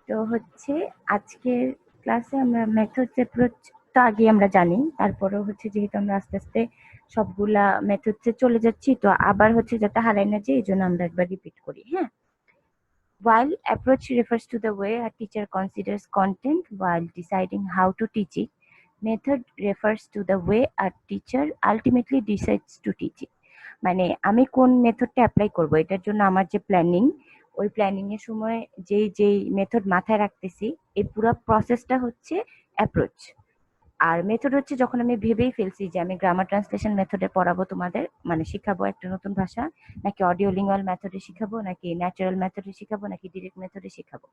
তো হচ্ছে আজকের ক্লাসে আমরা মেথডস অ্যাপ্রোচটা আগে আমরা জানি। তারপরেও হচ্ছে যেহেতু আমরা আস্তে, আস্তে সবগুলা মেথডস এ চলে যাচ্ছি, তো আবার হচ্ছে যাতে হারায় না যাই এজন্য আমরা একবার রিপিট করি, হ্যাঁ? While approach refers to the way a teacher considers content while deciding how to teach it, method refers to the way a teacher ultimately decides to teach it. মানে আমি কোন মেথডটা অ্যাপ্লাই করব এটার জন্য আমার যে প্ল্যানিং, ওই প্ল্যানিং এর সময় যেই মেথড মাথায় রাখতেছি, এই পুরো প্রসেসটা হচ্ছে অ্যাপ্রোচ। আর মেথড হচ্ছে যখন আমি ভেবেই ফেলছি যে আমি গ্রামার ট্রান্সলেশন মেথডে পড়াবো তোমাদের, মানে শিখাবো একটা নতুন ভাষা, নাকি অডিও লিঙ্গুয়াল মেথডে শিখাবো, নাকি ন্যাচারাল মেথডে শিখাবো, নাকি ডিরেক্ট মেথডে শিখাবো।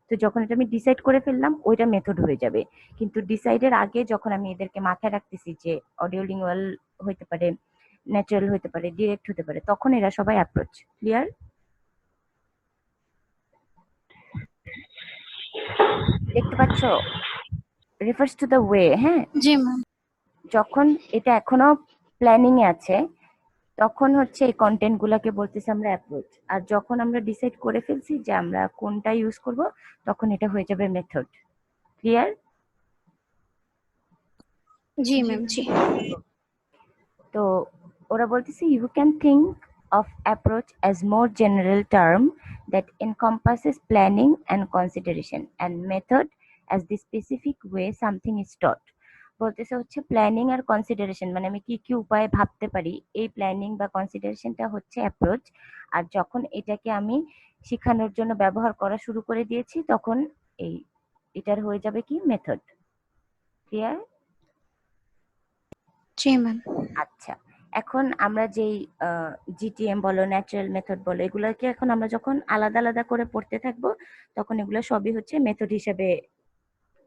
তো যখন এটা আমি ডিসাইড করে ফেললাম ওইটা মেথড হয়ে যাবে। কিন্তু ডিসাইডের আগে যখন আমি এদেরকে মাথায় রাখতেছি যে অডিও লিঙ্গুয়াল হইতে পারে, ন্যাচারাল হতে পারে, ডিরেক্ট হতে পারে, তখন এরা সবাই অ্যাপ্রোচ। ক্লিয়ার? দেখতে পাচ্ছ? রেফার্স টু দ্য ওয়ে, হ্যাঁ? জি ম্যাম। যখন এটা এখনো প্ল্যানিং এ আছে তখন হচ্ছে এই কন্টেন্ট গুলাকে বলতেছি আমরা অ্যাপ্রোচ। আর যখন আমরা ডিসাইড করে ফেলছি যে আমরা কোনটা ইউজ করব, তখন এটা হয়ে যাবে মেথড। ক্লিয়ার? জি ম্যাম। জি। তো ওরা বলতেছে you can think of approach as more general term that encompasses planning and consideration and method as the specific way something is taught. বলতেছে হচ্ছে প্ল্যানিং আর কনসিডারেশন, মানে আমি কি কি উপায়ে ভাবতে পারি, এই প্ল্যানিং বা কনসিডারেশনটা হচ্ছে অ্যাপ্রোচ। আর যখন এটাকে আমি শেখানোর জন্য ব্যবহার করা শুরু করে দিয়েছি তখন এই এটার হয়ে যাবে কি মেথড। ক্লিয়ার? জি ম্যাম। আচ্ছা, এখন আমরা যেই জিটিএম বলো, ন্যাচারাল মেথড বলো, এগুলোকে এখন আমরা যখন আলাদা আলাদা করে পড়তে থাকবো তখন এগুলো সবই হচ্ছে মেথড হিসেবে,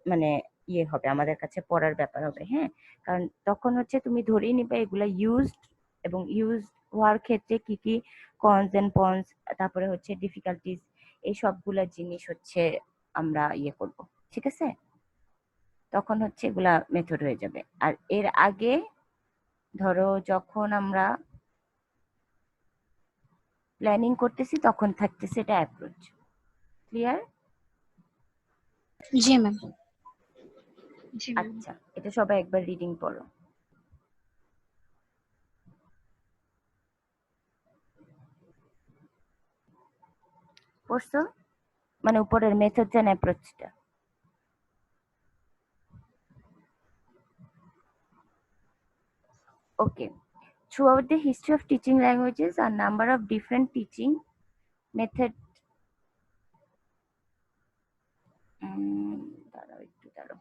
মানে ইয়ে হবে, আমাদের কাছে পড়ার ব্যাপার হবে, হ্যাঁ? কারণ তখন হচ্ছে তুমি ধরেই নিবে এগুলা ইউজড, এবং ইউজ হওয়ার ক্ষেত্রে কি কি কনস এন্ড পনস, তারপরে হচ্ছে ডিফিকাল্টিজ, এই সবগুলা জিনিস হচ্ছে আমরা ইয়ে করব। ঠিক আছে? তখন হচ্ছে এগুলা মেথড হয়ে যাবে। আর এর আগে ধরো যখন আমরা প্ল্যানিং করতেছি তখন থাকতেছে এটা অ্যাপ্রোচ। ক্লিয়ার? জি ম্যাম। আচ্ছা, এটা সবাই একবার রিডিং পড়ো। পড়ছো? মানে উপরের মেথডস এন্ড অ্যাপ্রোচটা। Okay. Throughout the history of teaching languages, a number of different teaching method দাঁড়াও একটু দাঁড়াও।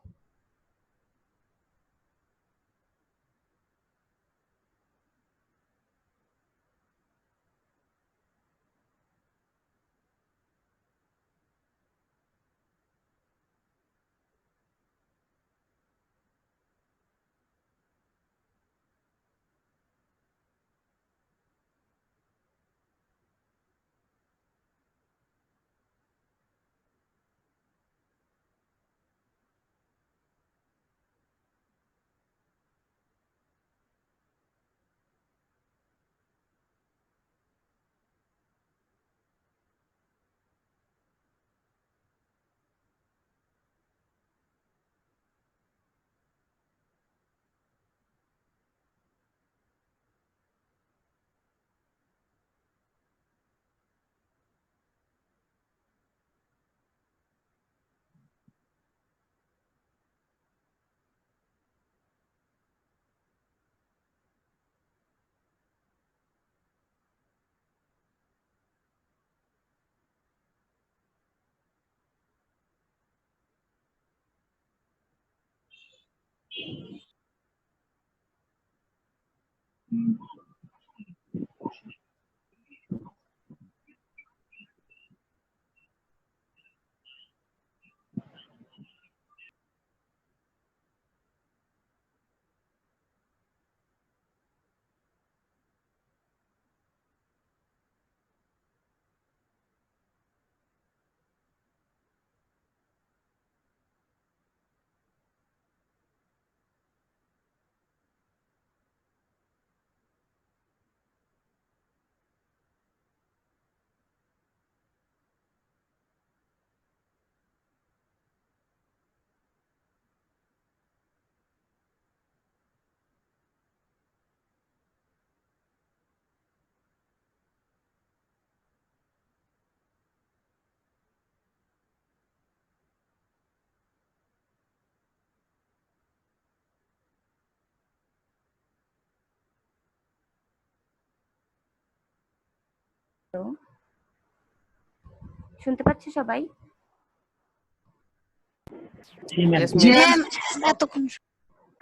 শুনতে পাচ্ছে সবাই?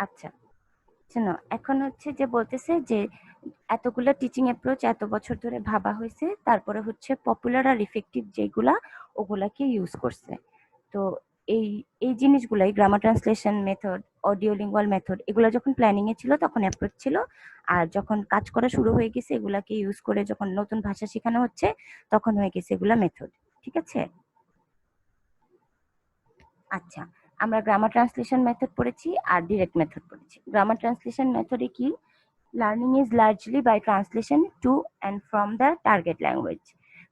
আচ্ছা, শোনো, এখন হচ্ছে যে বলতেছে যে এতগুলো টিচিং অ্যাপ্রোচ এত বছর ধরে ভাবা হয়েছে, তারপরে হচ্ছে পপুলার আর ইফেক্টিভ যেগুলা ওগুলাকে ইউজ করছে। তো এই এই জিনিসগুলাই grammar translation method, audio lingual method, এগুলো যখন প্ল্যানিং এ ছিল তখন অ্যাপ্রোচ ছিল, আর যখন কাজ করা শুরু হয়ে গেছে এগুলাকে ইউজ করে যখন নতুন ভাষা শেখানো হচ্ছে তখন হয়ে গেছে এগুলা মেথড। ঠিক আছে? আচ্ছা, আমরা গ্রামার ট্রান্সলেশন মেথড পড়েছি আর ডিরেক্ট মেথড পড়েছি। গ্রামার ট্রান্সলেশন মেথডে কি? Learning is largely by translation to and from the target language.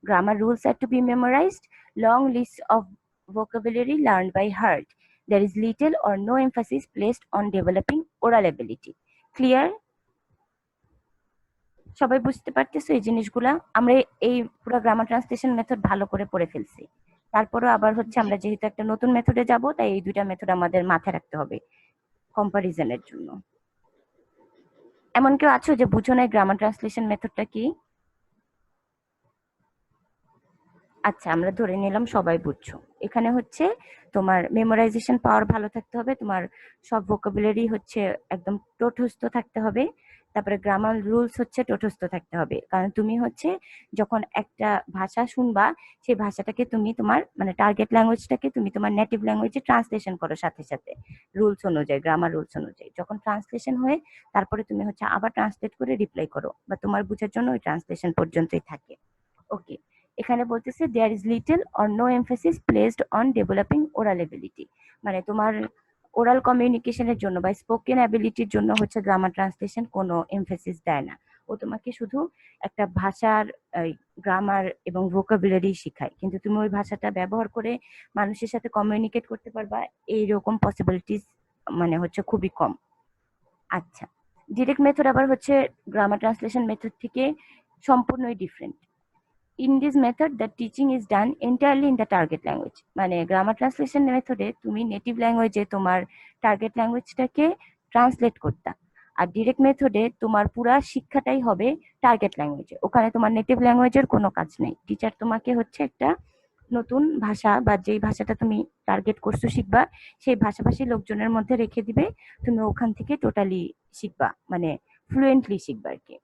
Grammar rules are to be memorized, long lists of vocabulary learned by heart. There is little or no emphasis placed on developing oral ability. Clear? সবাই বুঝতে পারতেছো এই জিনিসগুলা? আমরা এই পুরো grammar translation method ভালো করে পড়ে ফেলছি। তারপরও আবার হচ্ছে আমরা যেহেতু একটা নতুন মেথডে যাব, তাই এই দুইটা মেথড আমাদের মাথায় রাখতে হবে কম্পারিজনের জন্য। এমন কেউ আছো যে বুঝো না গ্রামার ট্রান্সলেশন মেথডটা কি? আচ্ছা, আমরা ধরে নিলাম সবাই বুঝছো। এখানে হচ্ছে তোমার মেমোরাইজেশন পাওয়ার ভালো থাকতে হবে, তোমার সব ভোকাবুলারি হচ্ছে একদম তটস্থ থাকতে হবে, তারপরে গ্রামার রুলস হচ্ছে তটস্থ থাকতে হবে। কারণ তুমি হচ্ছে যখন একটা ভাষা শুনবা, সেই ভাষাটাকে তুমি তোমার মানে টার্গেট ল্যাঙ্গুয়েজটাকে তুমি তোমার নেটিভ ল্যাঙ্গুয়েজে ট্রান্সলেশন করো সাথে সাথে, রুলস অনুযায়ী, গ্রামার রুলস অনুযায়ী। যখন ট্রান্সলেশন হয়ে তারপরে তুমি হচ্ছে আবার ট্রান্সলেট করে রিপ্লাই করো, বা তোমার বুঝার জন্য ওই ট্রান্সলেশন পর্যন্তই থাকে। ওকে, এখানে বলতেছে there is little or no emphasis placed on developing oral ability, মানে তোমার ওরাল কমিউনিকেশনের জন্য বা স্পোকেন অ্যাবিলিটির জন্য হচ্ছে গ্রামার ট্রান্সলেশন কোনো এমফেসিস দেয় না। ও তোমাকে শুধু একটা ভাষার গ্রামার এবং ভোকাবুলারি শেখায়, কিন্তু তুমি ওই ভাষাটা ব্যবহার করে মানুষের সাথে কমিউনিকেট করতে পারবা এইরকম পসিবিলিটিস মানে হচ্ছে খুবই কম। আচ্ছা, ডিরেক্ট মেথড আবার হচ্ছে গ্রামার ট্রান্সলেশন মেথড থেকে সম্পূর্ণই different. In this method, the teaching is done entirely in the target language. মানে গ্রামার ট্রান্সলেশন মেথডে তুমি নেটিভ ল্যাঙ্গুয়েজে তোমার টার্গেট ল্যাঙ্গুয়েজটাকে ট্রান্সলেট করতা, আর ডিরেক্ট মেথডে তোমার পুরা শিক্ষাটাই হবে টার্গেট ল্যাঙ্গুয়েজে। ওখানে তোমার নেটিভ ল্যাঙ্গুয়েজের কোনো কাজ নেই। টিচার তোমাকে হচ্ছে একটা নতুন ভাষা বা যেই ভাষাটা তুমি টার্গেট করছো শিখবা, সেই ভাষাভাষী লোকজনের মধ্যে রেখে দিবে, তুমি ওখান থেকে টোটালি শিখবা, মানে ফ্লুয়েন্টলি শিখবা আর কি।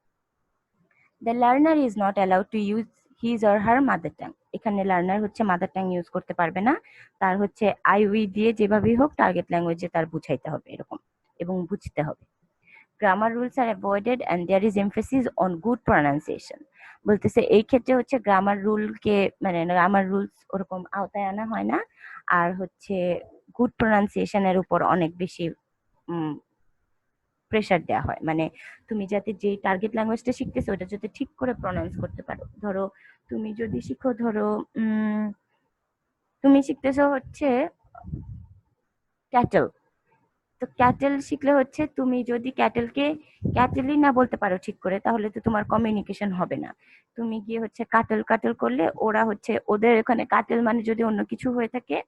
The learner is not allowed to use his or her mother tongue. এখানে লার্নার হচ্ছে মাদার টাং ইউজ করতে পারবে না, তার হচ্ছে আই উই দিয়ে যেভাবেই হোক টার্গেট ল্যাঙ্গুয়েজে তার বুঝাইতে হবে এরকম, এবং বুঝতে হবে। Grammar rules are avoided and there is emphasis on good pronunciation. বলতেছে এই ক্ষেত্রে হচ্ছে গ্রামার রুলকে মানে গ্রামার রুলস ওরকম আওতায় আনা হয় না, আর হচ্ছে গুড প্রনাউন্সিয়েশনের উপর অনেক বেশি প্রেশার দেওয়া হয়। মানে তুমি যাতে যে টার্গেট ল্যাঙ্গুয়েজটা শিখতেছো ওটা যাতে ঠিক করে প্রনাউন্স করতে পারো। ধরো তুমি যদি শিখো, ধরো তুমি শিখতেছো হচ্ছে ক্যাটেল, তো ক্যাটেল শিখলে হচ্ছে তুমি যদি ক্যাটেলকে ক্যাটেলই না বলতে পারো ঠিক করে, তাহলে তো তোমার কমিউনিকেশন হবে না। তুমি গিয়ে হচ্ছে কাটেল কাটেল করলে ওরা হচ্ছে ওদের এখানে কাটেল মানে যদি অন্য কিছু হয়ে থাকে,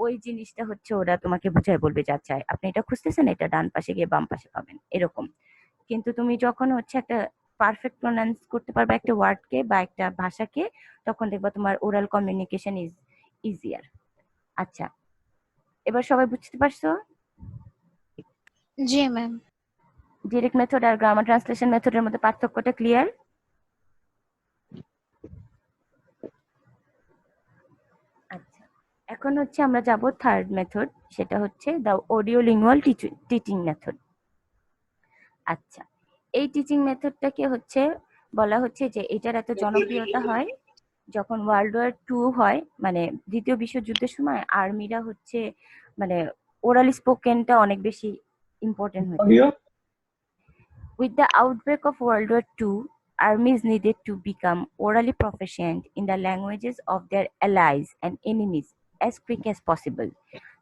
ওই জিনিসটা হচ্ছে ওরা তোমাকে বুঝায় বলবে যে আচ্ছা আপনি এটা খুঁজতেছেন, এটা ডান পাশে গিয়ে বাম পাশে পাবেন এরকম। কিন্তু তুমি যখন হচ্ছে একটা পারফেক্ট প্রনাউন্স করতে পারবে একটা ওয়ার্ডকে বা একটা ভাষাকে, তখন দেখবা তোমার ওরাল কমিউনিকেশন ইজ ইজিয়ার। আচ্ছা, এবার সবাই বুঝতে পারছো? জি ম্যাম। ডিরেক্ট মেথড আর গ্রামার ট্রান্সলেশন মেথডের মধ্যে পার্থক্যটা ক্লিয়ার? আচ্ছা, এখন হচ্ছে আমরা যাব থার্ড মেথড, সেটা হচ্ছে the audio lingual teaching method. আচ্ছা, এই টিচিং মেথডটাকে হচ্ছে বলা হচ্ছে যে এটার এত জনপ্রিয়তা হয় যখন ওয়ার্ল্ড ওয়ার টু হয়, মানে দ্বিতীয় বিশ্বযুদ্ধের সময় আর্মিরা হচ্ছে মানে ওরাল স্পোকেনটা অনেক বেশি ইম্পর্টেন্ট হয়েছে। With the outbreak of World War II, armies needed to become orally proficient in the languages of their allies and enemies as quick as possible.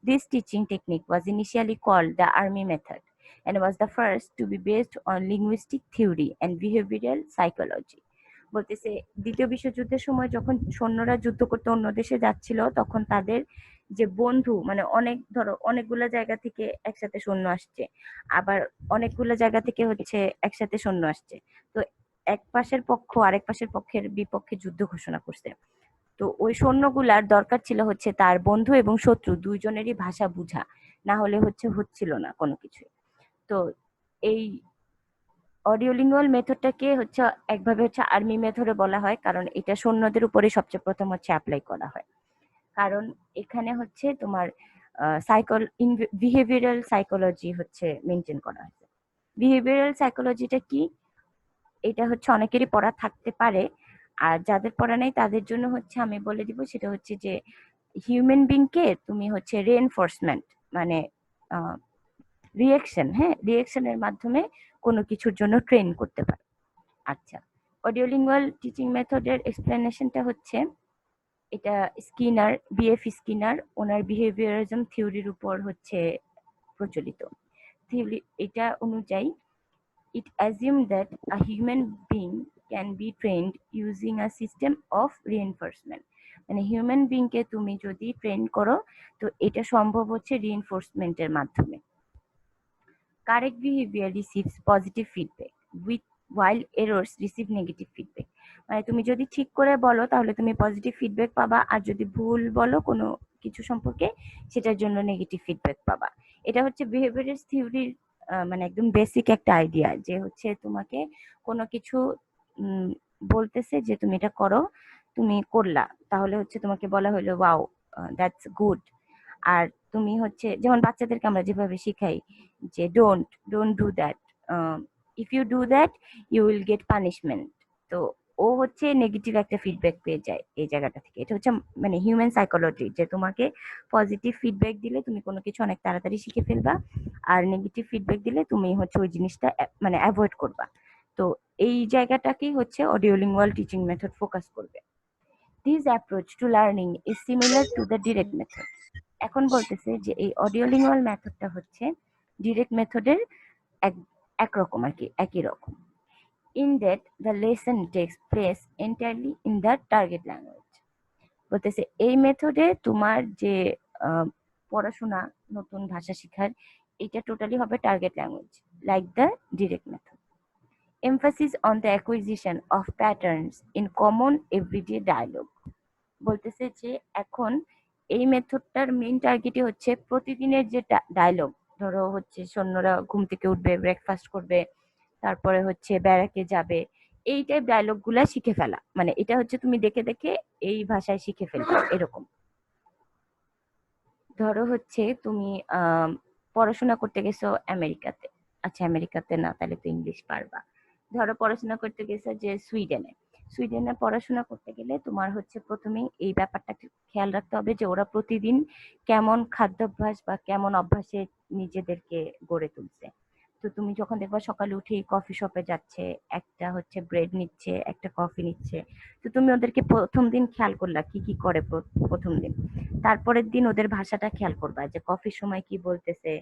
This teaching technique was initially called the Army Method and was the first to be based on linguistic theory and behavioral psychology. বলতেছে দ্বিতীয় বিশ্বযুদ্ধের সময় যখন সৈন্যরা যুদ্ধ করতে অন্য দেশে যাচ্ছিল, তখন তাদের যে বন্ধু মানে অনেক ধরো অনেকগুলো জায়গা থেকে একসাথে সৈন্য আসছে, আবার অনেকগুলো জায়গা থেকে হচ্ছে একসাথে সৈন্য আসছে, তো এক পাশের পক্ষ আরেক পাশের পক্ষের বিপক্ষে যুদ্ধ ঘোষণা করছে। তো ওই সৈন্যগুলার দরকার ছিল হচ্ছে তার বন্ধু এবং শত্রু দুইজনেরই ভাষা বুঝা, না হলে হচ্ছিল না কোনো কিছু। তো এই অডিওলিঙ্গুয়াল মেথডটাকে হচ্ছে একভাবে হচ্ছে আর্মি মেথডে বলা হয়, কারণ এটা সৈন্যদের উপরে সবচেয়ে প্রথম হচ্ছে অ্যাপ্লাই করা হয়। কারণ এখানে হচ্ছে তোমার বিহেভিয়ারাল সাইকোলজি হচ্ছে মেনটেন করা হয়েছে। বিহেভিয়ারাল সাইকোলজিটা কি, এটা হচ্ছে অনেকেরই পড়া থাকতে পারে, আর যাদের পড়া নেই তাদের জন্য হচ্ছে আমি বলে দিব, সেটা হচ্ছে যে হিউম্যান বিংকে তুমি হচ্ছে রিএনফোর্সমেন্ট মানে রিয়েকশন, হ্যাঁ রিয়েকশনের মাধ্যমে কোনো কিছুর জন্য ট্রেন করতে পারো। আচ্ছা, অডিওলিঙ্গুয়াল টিচিং মেথডের এক্সপ্লেনেশনটা হচ্ছে, এটা স্কিনার, বিএফ স্কিনার ওনার বিহেভিয়ারিজম থিওরির উপর হচ্ছে প্রচলিত থিওরি। এটা অনুযায়ী it assumed that a human being can be trained using a system of reinforcement, মানে হিউম্যান বিং কে তুমি যদি ট্রেন করো তো এটা সম্ভব হচ্ছে রিইনফোর্সমেন্টের মাধ্যমে। Correct behaviour receives positive feedback with while errors receive negative feedback, মানে তুমি যদি ঠিক করে বলো তাহলে তুমি পজিটিভ ফিডব্যাক পাবা, আর যদি ভুল বলো কোনো কিছু সম্পর্কে সেটার জন্য নেগেটিভ ফিডব্যাক পাবা। এটা হচ্ছে বিহেভিয়ার থিওরির মানে একদম বেসিক একটা আইডিয়া, যে হচ্ছে তোমাকে কোনো কিছু বলতেছে যে তুমি এটা করো, তুমি করলা, তাহলে হচ্ছে তোমাকে বলা হলো ওয়াও দ্যাটস গুড। আর তুমি হচ্ছে যেমন বাচ্চাদেরকে আমরা যেভাবে শিখাই যে don't do that, if you do that you will get punishment. তো ও হচ্ছে নেগেটিভ একটা ফিডব্যাক পেয়ে যায় এই জায়গাটা থেকে। এটা হচ্ছে মানে হিউম্যান সাইকোলজি, যে তোমাকে পজিটিভ ফিডব্যাক দিলে তুমি কোনো কিছু অনেক তাড়াতাড়ি শিখে ফেলবা, আর নেগেটিভ ফিডব্যাক দিলে তুমি হচ্ছে ওই জিনিসটা মানে অ্যাভয়েড করবা। তো এই জায়গাটাকেই হচ্ছে অডিওলিঙ্গুয়াল টিচিং মেথড ফোকাস করবে। This approach to learning is similar to the direct method. এখন বলতেছে যে এই অডিওলিঙ্গুয়াল মেথডটা হচ্ছে ডিরেক্ট মেথডের এক একরকম আর কি, একই রকম। In that the lesson takes place entirely in the target language. বলতেছে এই মেথডে তোমার যে পড়াশোনা, নতুন ভাষা শেখার, এটা টোটালি হবে target language, like the direct method. Emphasis on the acquisition of patterns in common everyday dialogue. বলতেছে যে এখন এই মেথডটার মেইন টার্গেটই হচ্ছে প্রতিদিনের যে ডায়লগ, ধরো হচ্ছে সৈন্যরা ঘুম থেকে উঠবে, ব্রেকফাস্ট করবে, তারপরে হচ্ছে ব্যারাকে যাবে, এই টাইপ ডায়লগ গুলা শিখে ফেলা, মানে এটা হচ্ছে তুমি দেখে দেখে এই ভাষায় শিখে ফেলবে এরকম। ধরো হচ্ছে তুমি পড়াশোনা করতে গেছো আমেরিকাতে, আচ্ছা আমেরিকাতে না, তাহলে তো ইংলিশ পারবা। ধরো পড়াশোনা করতে গেছো যে সুইডেনে, সুইডেনে পড়াশোনা করতে গেলে তোমার হচ্ছে প্রথমেই এই ব্যাপারটা খেয়াল রাখতে হবে যে ওরা প্রতিদিন কেমন খাদ্যাভ্যাস বা কেমন অভ্যাসে নিজেদেরকে গড়ে তুলছে। তো তুমি যখন দেখবা সকালে উঠেই কফি শপে যাচ্ছে, একটা হচ্ছে ব্রেড নিচ্ছে, একটা কফি নিচ্ছে, তো তুমি ওদেরকে প্রথম দিন খেয়াল করলা কি কি করে প্রথম দিন। তারপরের দিন ওদের ভাষাটা খেয়াল করবা যে কফির সময় কি বলতেছে,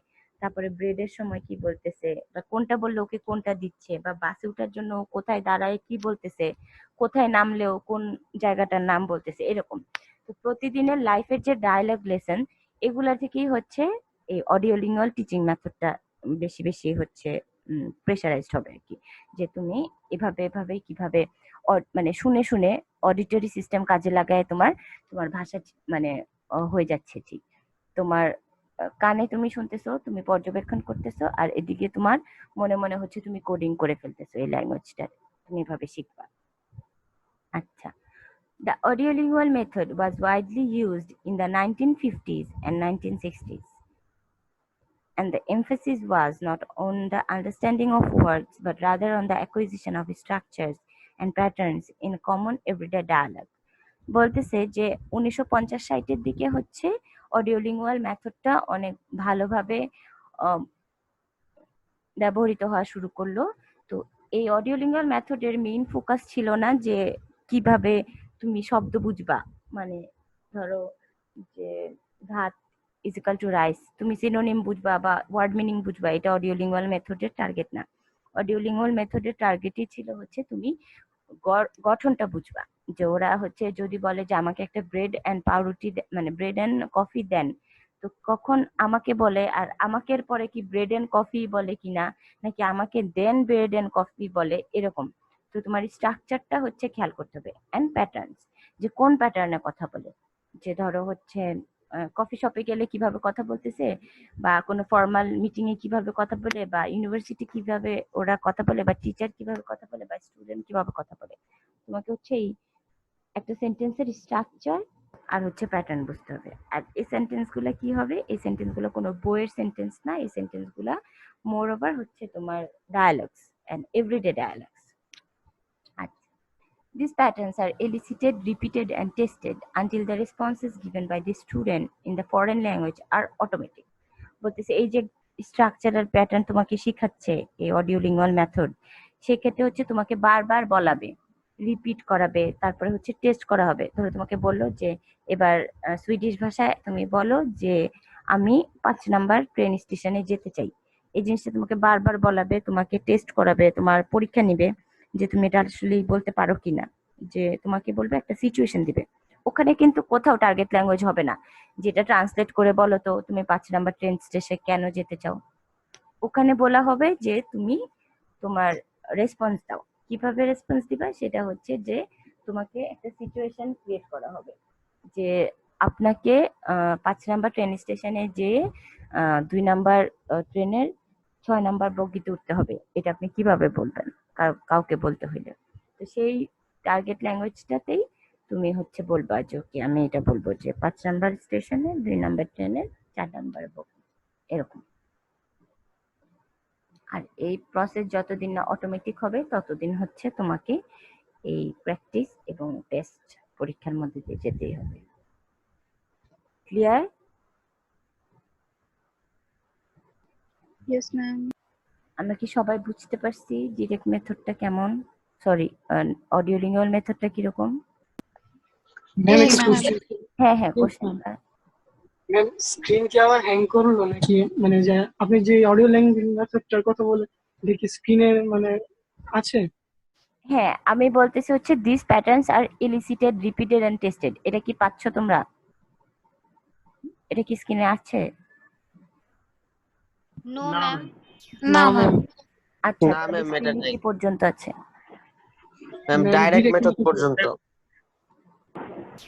তারপরে ব্রেডের সময় কি বলতেছে, বা কোনটা বললে ওকে কোনটা দিচ্ছে, বা বাসে ওঠার জন্য ও কোথায় দাঁড়ায় কি বলতেছে, কোথায় নামলেও কোন জায়গাটার নাম বলতেছে, এরকম। তো প্রতিদিনের লাইফের যে ডায়ালগ লেসন, এগুলা থেকেই হচ্ছে এই অডিওলিঙ্গুয়াল টিচিং মেথডটা বেশি বেশি হচ্ছে প্রেশারাইজড হবে আর কি, যে তুমি এভাবে এভাবে কিভাবে মানে শুনে শুনে অডিটরি সিস্টেম কাজে লাগায় তোমার তোমার ভাষা মানে হয়ে যাচ্ছে ঠিক। তোমার কানে তুমি শুনতেছো, তুমি পর্যবেক্ষণ করতেছো, আর এদিকে তোমার মনে মনে হচ্ছে তুমি কোডিং করে ফেলতেছো এই ল্যাঙ্গুয়েজটা, তুমি এভাবে শিখবা। আচ্ছা, the audiolingual method was widely used in the 1950s and 1960s, and the emphasis was not on the understanding of words but rather on the acquisition of structures and patterns in common everyday dialogue. বলতেছে যে 1950-60-এর দিকে হচ্ছে অডিওলিঙ্গুয়াল মেথডটা অনেক ভালোভাবে ব্যবহৃত হওয়া শুরু করলো। তো এই অডিওলিঙ্গুয়াল মেথডের মেইন ফোকাস ছিল না যে কিভাবে তুমি শব্দ বুঝবা, মানে ধরো যে ভাত ইজিক্যাল টু রাইস, তুমি সিনোনিম বুঝবা বা ওয়ার্ড মিনিং বুঝবা, এটা অডিওলিঙ্গুয়াল মেথডের টার্গেট না। অডিওলিঙ্গুয়াল মেথডের টার্গেটই ছিল হচ্ছে তুমি গঠনটা বুঝবা, যে ওরা হচ্ছে যদি বলে যে আমাকে একটা ব্রেড এন্ড পাউরুটি মানে ব্রেড এন্ড কফি দেন, তো কখন আমাকে বলে, আর আমাকের পরে কি ব্রেড এন্ড কফি বলে কিনা, নাকি আমাকে দেন ব্রেড এন্ড কফি বলে, এরকম। তো তো তোমার স্ট্রাকচারটা হচ্ছে খেয়াল করতে হবে, এন্ড প্যাটার্নস, যে কোন প্যাটার্নে কথা বলে। যে ধরো হচ্ছে কফি শপে গেলে কিভাবে কথা বলতেছে, বা কোনো ফর্মাল মিটিং এ কিভাবে কথা বলে, বা ইউনিভার্সিটি কিভাবে ওরা কথা বলে, বা টিচার কিভাবে কথা বলে, বা স্টুডেন্ট কিভাবে কথা বলে। তোমাকে হচ্ছে এই একটা সেন্টেন্সের স্ট্রাকচার আর হচ্ছে প্যাটার্ন বুঝতে হবে। আর এই সেন্টেন্স গুলা কি হবে, এই সেন্টেন্স গুলো কোনো বইয়ের সেন্টেন্স না, এই সেন্টেন্স গুলা মোর ওভার হচ্ছে তোমার ডায়ালগস এন্ড এভরিডে ডায়ালগস। আচ্ছা, these patterns are elicited, repeated, and tested until the responses given by the student in the foreign language are automatic. বলতেছে এই যে স্ট্রাকচারাল প্যাটার্ন তোমাকে শিখাচ্ছে এই অডিও লিঙ্গুয়াল মেথড, সেক্ষেত্রে হচ্ছে তোমাকে বারবার বলাবে, রিপিট করাবে, তারপরে হচ্ছে টেস্ট করা হবে। ধরো তোমাকে বললো যে এবার সুইডিশ ভাষায় তুমি বলো যে আমি 5 নাম্বার ট্রেন স্টেশনে যেতে চাই। এই জিনিসটা তোমাকে বারবার বলাবে, তোমাকে টেস্ট করাবে, তোমার পরীক্ষা নিবে যে তুমি এটা আসলে বলতে পারো কিনা। যে তোমাকে বলবে, একটা সিচুয়েশন দিবে। ওখানে কিন্তু কোথাও টার্গেট ল্যাঙ্গুয়েজ হবে না, যেটা ট্রান্সলেট করে বলো তো তুমি 5 নাম্বার ট্রেন স্টেশনে কেন যেতে চাও। ওখানে বলা হবে যে তুমি তোমার রেসপন্স দাও। কিভাবে রেসপন্স দিবা সেটা হচ্ছে যে তোমাকে একটা সিচুয়েশন ক্রিয়েট করা হবে যে আপনাকে 5 নাম্বার ট্রেন স্টেশনে যে 2 নাম্বার ট্রেনের 6 নাম্বার বগিতে উঠতে হবে, এটা আপনি কিভাবে বলবেন কাউকে বলতে হইলে। তো সেই টার্গেট ল্যাঙ্গুয়েজটাতেই তুমি হচ্ছে বলবা যে ওকে আমি এটা বলবো যে 5 নাম্বার স্টেশনে 2 নাম্বার ট্রেনের 4 নাম্বার বগি, এরকম। আর এই প্রসেস যতদিন না অটোমেটিক হবে ততদিন হচ্ছে তোমাকে এই প্র্যাকটিস এবং টেস্ট পরীক্ষার মধ্যে দিয়ে যেতেই হবে। ক্লিয়ার? Yes ma'am. আমরা কি সবাই বুঝতে পারছি ডিরেক্ট মেথডটা কেমন, সরি অডিও লিঙ্গুয়াল মেথডটা কিরকম? ম্যাম Yes, একটা ma'am. কোশ্চেন। হ্যাঁ কোশ্চেনটা। ম্যাম স্ক্রিন কি আমার হ্যাং করলো নাকি, মানে যে আপনি যে অডিও ল্যাঙ্গুয়েজ মেথডটার কথা বলে দেখি স্ক্রিনে মানে আছে। হ্যাঁ, আমি বলতেছি হচ্ছে this patterns are elicited, repeated and tested. এটা কি পাচ্ছ তোমরা? এটা কি স্ক্রিনে আছে? No, ma'am. না না ম্যাম। ম্যাম। আচ্ছা, না তাহলে ম্যাম, এটা স্ক্রিনে নেই কি পর্যন্ত আছে? Ma'am. Ma'am direct direct method পর্যন্ত।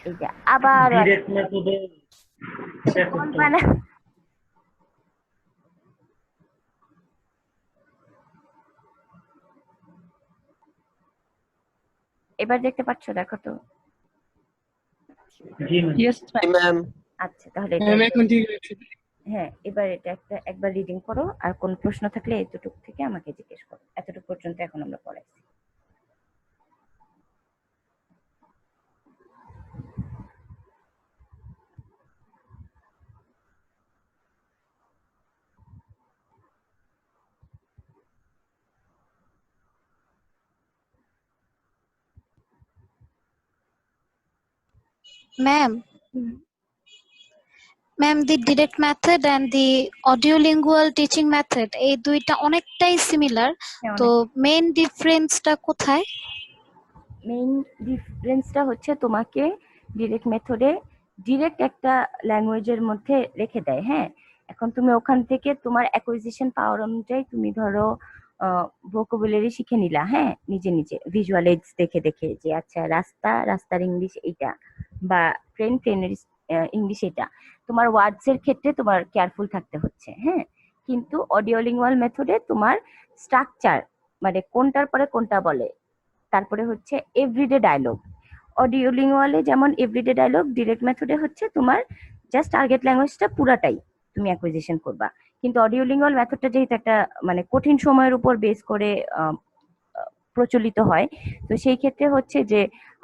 এই যে আবার ডিরেক্ট মেথডে বলবা না। এবার দেখতে পাচ্ছ, দেখো তো। জি ম্যাম। Yes, জি ma'am. ম্যাম। আচ্ছা, তাহলে এটা ম্যাম এখন ঠিক আছে। হ্যাঁ, এবার এটা একবার রিডিং করো, আর কোন প্রশ্ন থাকলে এতটুকু থেকে আমাকে জিজ্ঞেস করো। এতটুকু পর্যন্ত এখন আমরা পড়াইছি। Ma'am, ma'am, the direct method and the audiolingual teaching method এই দুইটা অনেকটাই সিমিলার, হ্যাঁ, তো মেইন ডিফারেন্সটা কোথায়? মেইন ডিফারেন্সটা হচ্ছে তোমাকে ডিরেক্ট মেথডে ডিরেক্ট একটা ল্যাঙ্গুয়েজের মধ্যে রেখে দেয়। হ্যাঁ, এখন তুমি ওখান থেকে তোমার অ্যাকুইজিশন পাওয়ার অনুযায়ী তুমি ধরো ভোকাবুলারি শিখে নিলা, হ্যাঁ, নিজে নিজে ভিজুয়াল এইডস দেখে দেখে, যে আচ্ছা রাস্তার ইংলিশ এইটা, বা ট্রেনের ইংলিশ এটা। তোমার ওয়ার্ডস এর ক্ষেত্রে তোমার কেয়ারফুল থাকতে হচ্ছে, হ্যাঁ। কিন্তু অডিও লিঙ্গুয়াল মেথডে তোমার স্ট্রাকচার, মানে কোনটার পরে কোনটা বলে, তারপরে হচ্ছে এভরিডে ডায়লগ। অডিও লিঙ্গুয়ালে যেমন এভরিডে ডায়লগ, ডিরেক্ট মেথডে হচ্ছে তোমার জাস্ট টার্গেট ল্যাঙ্গুয়েজটা পুরাটাই তুমি অ্যাকুইজিশন করবা। কিন্তু অডিও লিঙ্গুয়াল মেথডটা যেহেতু একটা মানে কঠিন সময়ের উপর বেস করে প্রচলিত হয়, তো সেই ক্ষেত্রে হচ্ছে যে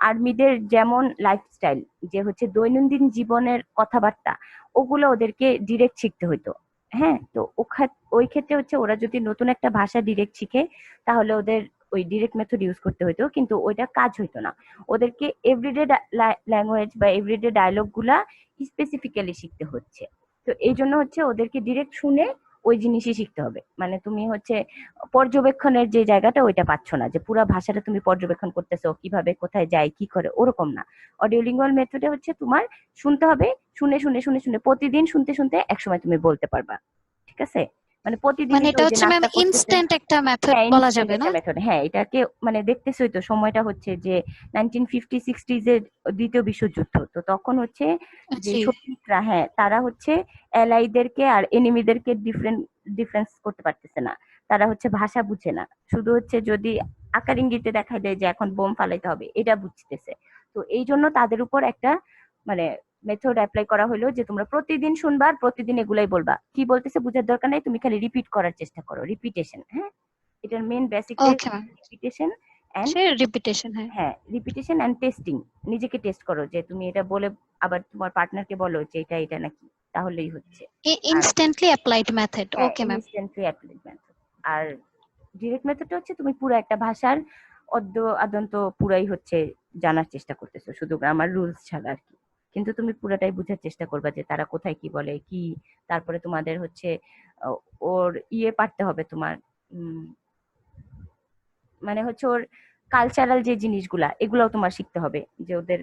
আর্মিদের যেমন লাইফস্টাইল, যে হচ্ছে দৈনন্দিন জীবনের কথাবার্তা, ওগুলো ওদেরকে ডিরেক্ট শিখতে হইতো। হ্যাঁ, তো ওই ক্ষেত্রে হচ্ছে ওরা যদি নতুন একটা ভাষা ডিরেক্ট শিখে, তাহলে ওদের ওই ডিরেক্ট মেথড ইউজ করতে হইতো, কিন্তু ওইটা কাজ হইতো না। ওদেরকে এভরিডে ল্যাঙ্গুয়েজ বা এভরিডে ডায়লগ গুলা স্পেসিফিক্যালি শিখতে হচ্ছে। তো এই জন্য হচ্ছে ওদেরকে ডিরেক্ট শুনে ওই জিনিসই শিখতে হবে। মানে তুমি হচ্ছে পর্যবেক্ষণের যে জায়গাটা ওইটা পাচ্ছ না, যে পুরো ভাষাটা তুমি পর্যবেক্ষণ করতেছো কিভাবে, কোথায় যায়, কি করে, ওরকম না। অডিও লিঙ্গুয়াল মেথডে হচ্ছে তোমার শুনতে হবে, শুনে শুনে শুনে শুনে প্রতিদিন শুনতে শুনতে একসময় তুমি বলতে পারবা। ঠিক আছে? মানে প্রতিদিনই মানে তো এটা ওই যে হচ্ছে ম্যাম নাস্তা করতেছে। ইনস্ট্যান্ট একটা মেথড হ্যাঁ, বলা ইনস্ট্যান্ট যাবে না? একটা মেথড। হ্যাঁ, এটাকে মানে দেখতেছই তো, সময়টা হচ্ছে যে 1950-60s এর দ্বিতীয় বিশ্বযুদ্ধ। তো তখন হচ্ছে যে জি। সৈনিকরা, হ্যাঁ, তারা হচ্ছে এলাইদেরকে আর এনিমিদেরকে ডিফারেন্স করতে পারতেছে না। তারা হচ্ছে ভাষা বুঝে না, শুধু হচ্ছে যদি আকার ইঙ্গিতে দেখা দেয় যে এখন বোম ফালাইতে হবে, এটা বুঝতেছে। তো এই জন্য তাদের উপর একটা মানে মেথড অ্যাপ্লাই করা হলো যে তোমরা প্রতিদিন শুনবা আর প্রতিদিন এগুলাই বলবা, কি বলতেছে বুঝার দরকার নাই, তুমি খালি রিপিট করার চেষ্টা করো, রিপিটেশন। হ্যাঁ, এটার মেইন বেসিকটাই ওকে ম্যাম। রিপিটেশন এন্ড, সে রিপিটেশন, হ্যাঁ। হ্যাঁ, রিপিটেশন এন্ড টেস্টিং। নিজেকে টেস্ট করো যে তুমি এটা বলে আবার তোমার পার্টনারকে বলো যে এটা এটা নাকি, তাহলেই হচ্ছে। আর ইনস্ট্যান্টলি অ্যাপ্লাইড মেথড। হ্যাঁ, okay ma'am. Instantly applied method. আর ডিরেক্ট মেথডটা হচ্ছে তুমি পুরো একটা ভাষার অদ্য আদন্ত পুরাই হচ্ছে জানার চেষ্টা করতেছো, শুধু গ্রামার রুলস ছাড়া আর কি। কিন্তু তুমি পুরাটাই বুঝার চেষ্টা করবা যে তারা কোথায় কি বলে কি। তারপরে তোমাদের হচ্ছে আহ, ওর পারতে হবে তোমার, উম, মানে হচ্ছে ওর কালচারাল যে জিনিসগুলা এগুলাও তোমার শিখতে হবে, যে ওদের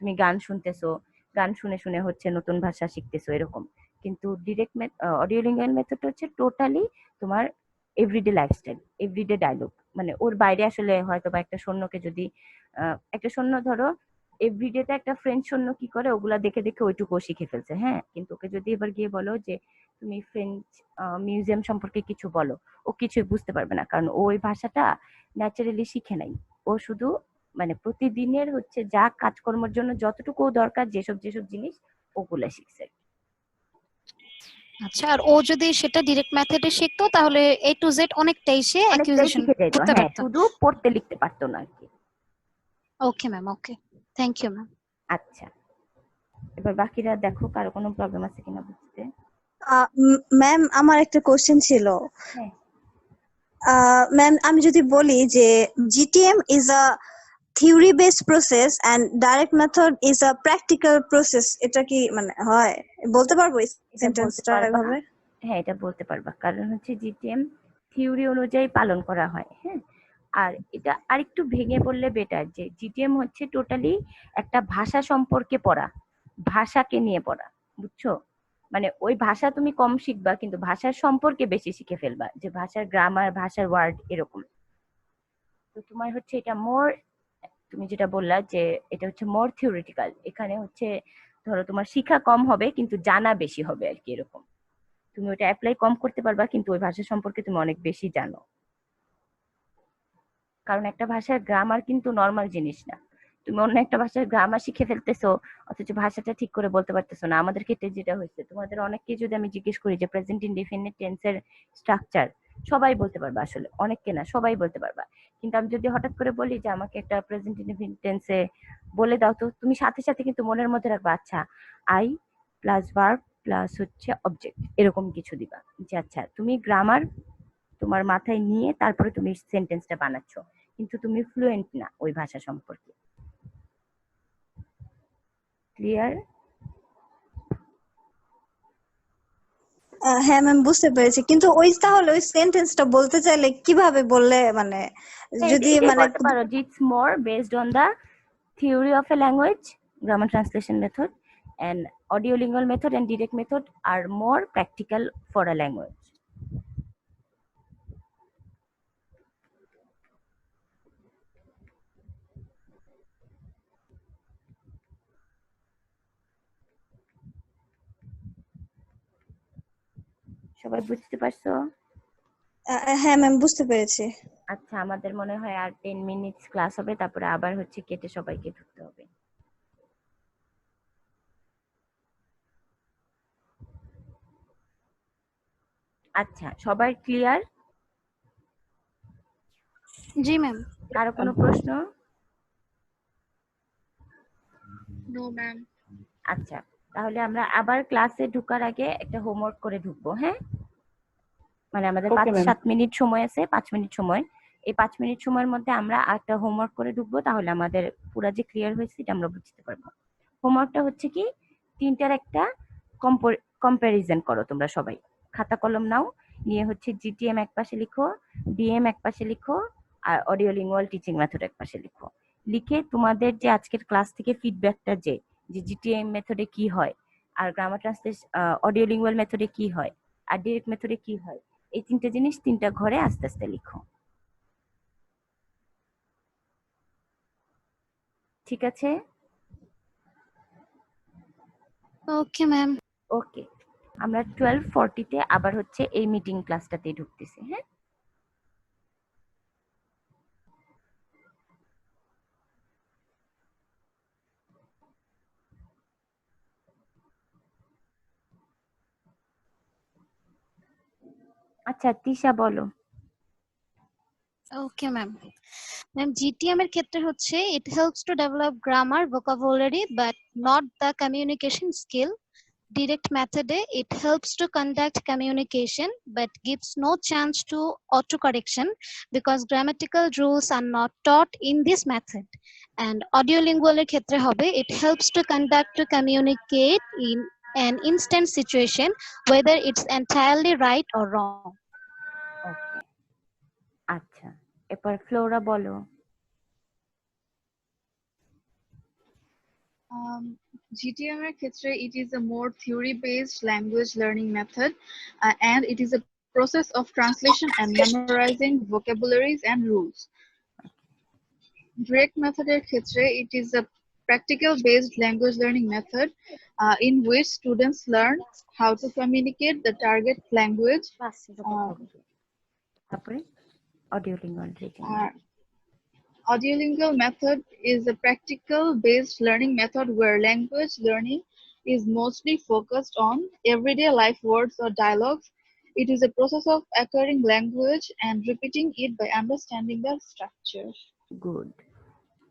তুমি গান শুনতেছো, গান শুনে শুনে হচ্ছে নতুন ভাষা শিখতেছো এরকম। কিন্তু ডিরেক্ট অডিও লিঙ্গুয়াল মেথড হচ্ছে টোটালি তোমার এভরিডে লাইফস্টাইল, এভরিডে ডায়লগ। মানে ওর বাইরে আসলে হয়তো বা একটা সৈন্যকে যদি একটা সৈন্য ধরো এভরিডেতে একটা ফ্রেঞ্চ সৈন্য কি করে ওগুলা দেখে দেখে ওইটুকু শিখে ফেলছে, হ্যাঁ, কিন্তু ওকে যদি এবার গিয়ে বলো যে তুমি ফ্রেঞ্চ মিউজিয়াম সম্পর্কে কিছু বলো, ও কিছুই বুঝতে পারবে না, কারণ ও ওই ভাষাটা ন্যাচারালি শিখে নাই। ও শুধু মানে প্রতিদিনের হচ্ছে যা কাজকর্মের জন্য যতটুকু ওর দরকার, যেসব যেসব জিনিস ওগুলা শিখছে। আচ্ছা, আর ও যদি সেটা ডিরেক্ট মেথডে শিখতো তাহলে এ টু জেড অনেকটাই সে অনেকটাই অ্যাকিউজিশন শিখে যাইতো, করতে হ্যাঁ, পারতো। শুধু পড়তে লিখতে পারতো না আর কি। Okay ma'am, okay. Thank you ma'am. আচ্ছা, এবার বাকিরা দেখো কারো কোনো প্রবলেম আছে কিনা বুঝতে। ম্যাম আমার একটা কোশ্চেন ছিল। হ্যাঁ, ম্যাম আমি যদি বলি যে GTM is a theory based process and direct method is a practical process, এটা কি মানে হয়? বলতে পারবো এই এটা বলতে সেন্টেন্সটা পারবা। এভাবে? হ্যাঁ, এটা বলতে পারবা, কারণ হচ্ছে জিটিএম থিওরি অনুযায়ী পালন করা হয়। হ্যাঁ, আর এটা আরেকটু ভেঙে বললে বেটার, যে জিটিএম হচ্ছে টোটালি একটা ভাষা সম্পর্কে পড়া, ভাষাকে নিয়ে পড়া, বুঝছো? মানে ওই ভাষা তুমি কম শিখবা কিন্তু ভাষার সম্পর্কে বেশি শিখে ফেলবা, যে ভাষার গ্রামার, ভাষার ওয়ার্ড এরকম। তো তোমার হচ্ছে এটা মোর, তুমি যেটা বললা যে এটা হচ্ছে মোর থিওরিটিক্যাল, এখানে হচ্ছে ধরো তোমার শিখা কম হবে কিন্তু জানা বেশি হবে আর কি, এরকম। তুমি ওটা অ্যাপ্লাই কম করতে পারবা কিন্তু ওই ভাষা সম্পর্কে তুমি অনেক বেশি জানো। কারণ একটা ভাষার গ্রামার কিন্তু নর্মাল জিনিস না। তুমি অন্য একটা ভাষার গ্রামার শিখে ফেলতেছো অথচ ভাষাটা ঠিক করে বলতে পারতেছো না। আমাদের ক্ষেত্রে যেটা হয়েছে, তোমাদের অনেককে যদি আমি জিজ্ঞেস করি যে প্রেজেন্ট ইনডিফিনিট টেন্সের স্ট্রাকচার, সবাই বলতে পারবা, আসলে অনেককে না, সবাই বলতে পারবা। কিন্তু আমি যদি হঠাৎ করে বলি যে আমাকে একটা প্রেজেন্ট ইনডিফিনিট টেন্সে বলে দাও, তো তুমি সাথে সাথে কিন্তু মনের মধ্যে রাখবা, আচ্ছা আই প্লাস ভার্ব প্লাস হচ্ছে অবজেক্ট, এরকম কিছু দিবা, যে আচ্ছা তুমি গ্রামার তোমার মাথায় নিয়ে তারপরে তুমি সেন্টেন্সটা বানাচ্ছ, কিন্তু তুমি ফ্লুয়েন্ট না ওই ভাষা সম্পর্কে। ক্লিয়ার? হ্যাঁ ম্যাম বুঝতে পেরেছি, কিন্তু ওই তাহলে ওই সেন্টেন্সটা বলতে চাইলে কিভাবে বললে মানে যদি এটাই মানে বলতে পারো যে it's more based on the theory of a language, grammar translation method, and audiolingual method and direct method are more practical for a language. সবাই বুঝতে পারছো? হ্যাঁ ম্যাম বুঝতে পেরেছি। আচ্ছা, আমাদের মনে হয় আর 10 মিনিটস ক্লাস হবে, তারপরে আবার হচ্ছে কেটে সবাইকে ঢুকতে হবে। আচ্ছা, সবাই ক্লিয়ার? জি ম্যাম। কারো কোনো প্রশ্ন? No ma'am. আচ্ছা, তাহলে আমরা আবার ক্লাসে ঢুকার আগে একটা হোমওয়ার্ক করে ঢুকবো, হ্যাঁ? মানে আমাদের ওকে 5 ম্যাম। 7 মিনিট সময় আছে, 5 মিনিট সময়। এই 5 মিনিট সময়ের মধ্যে আমরা একটা হোমওয়ার্ক করে ঢুকবো, তাহলে আমাদের পুরা যে ক্লিয়ার হয়েছে এটা আমরা বুঝতে পারবো। হোমওয়ার্কটা হচ্ছে কি, তিনটার একটা কম্পারিজন করো তোমরা সবাই। খাতা কলম নাও, নিয়ে হচ্ছে জিটিএম এক পাশে লিখো, ডিএম এক পাশে লিখো, আর অডিও লিঙ্গুয়াল টিচিং মেথড এক পাশে লিখো। লিখে তোমাদের যে আজকের ক্লাস থেকে ফিডব্যাকটা, যে জিটিএম মেথডে কি হয় আর গ্রামার ট্রান্সলেশন অডিও লিঙ্গুয়াল মেথডে কি হয়, আর ডিরেক্ট মেথডে কি হয়, এই তিনটা জিনিস তিনটা ঘরে আস্তে আস্তে লিখো। ঠিক আছে? ওকে ম্যাম। ওকে, আমরা 12:40-তে আবার হচ্ছে এই মিটিং ক্লাসটাতে ঢুকতেছি। হ্যাঁ, আচ্ছা তিশা বলো। Okay ma'am. ম্যাম GTM এর ক্ষেত্রে হচ্ছে it helps to develop grammar, vocabulary but not the communication skill. Direct method it helps to conduct communication but gives no chance to autocorrection because grammatical rules are not taught in this method. And audiolingual এর ক্ষেত্রে হবে it helps to conduct to communicate in an instant situation whether it's entirely right or wrong. ওকে, আচ্ছা এরপর Flora বলো। GTM এর ক্ষেত্রে it is a more theory-based language learning method, and it is a process of translation and memorizing vocabularies and rules. Direct method এর ক্ষেত্রে it is a practical-based language learning method in which students learn how to communicate the target language. তারপরে অডিওলিঙ্গুয়াল reading. Audiolingual method is a practical-based learning method where language learning is mostly focused on everyday life words or dialogues. It is a process of acquiring language and repeating it by understanding the structure. Good.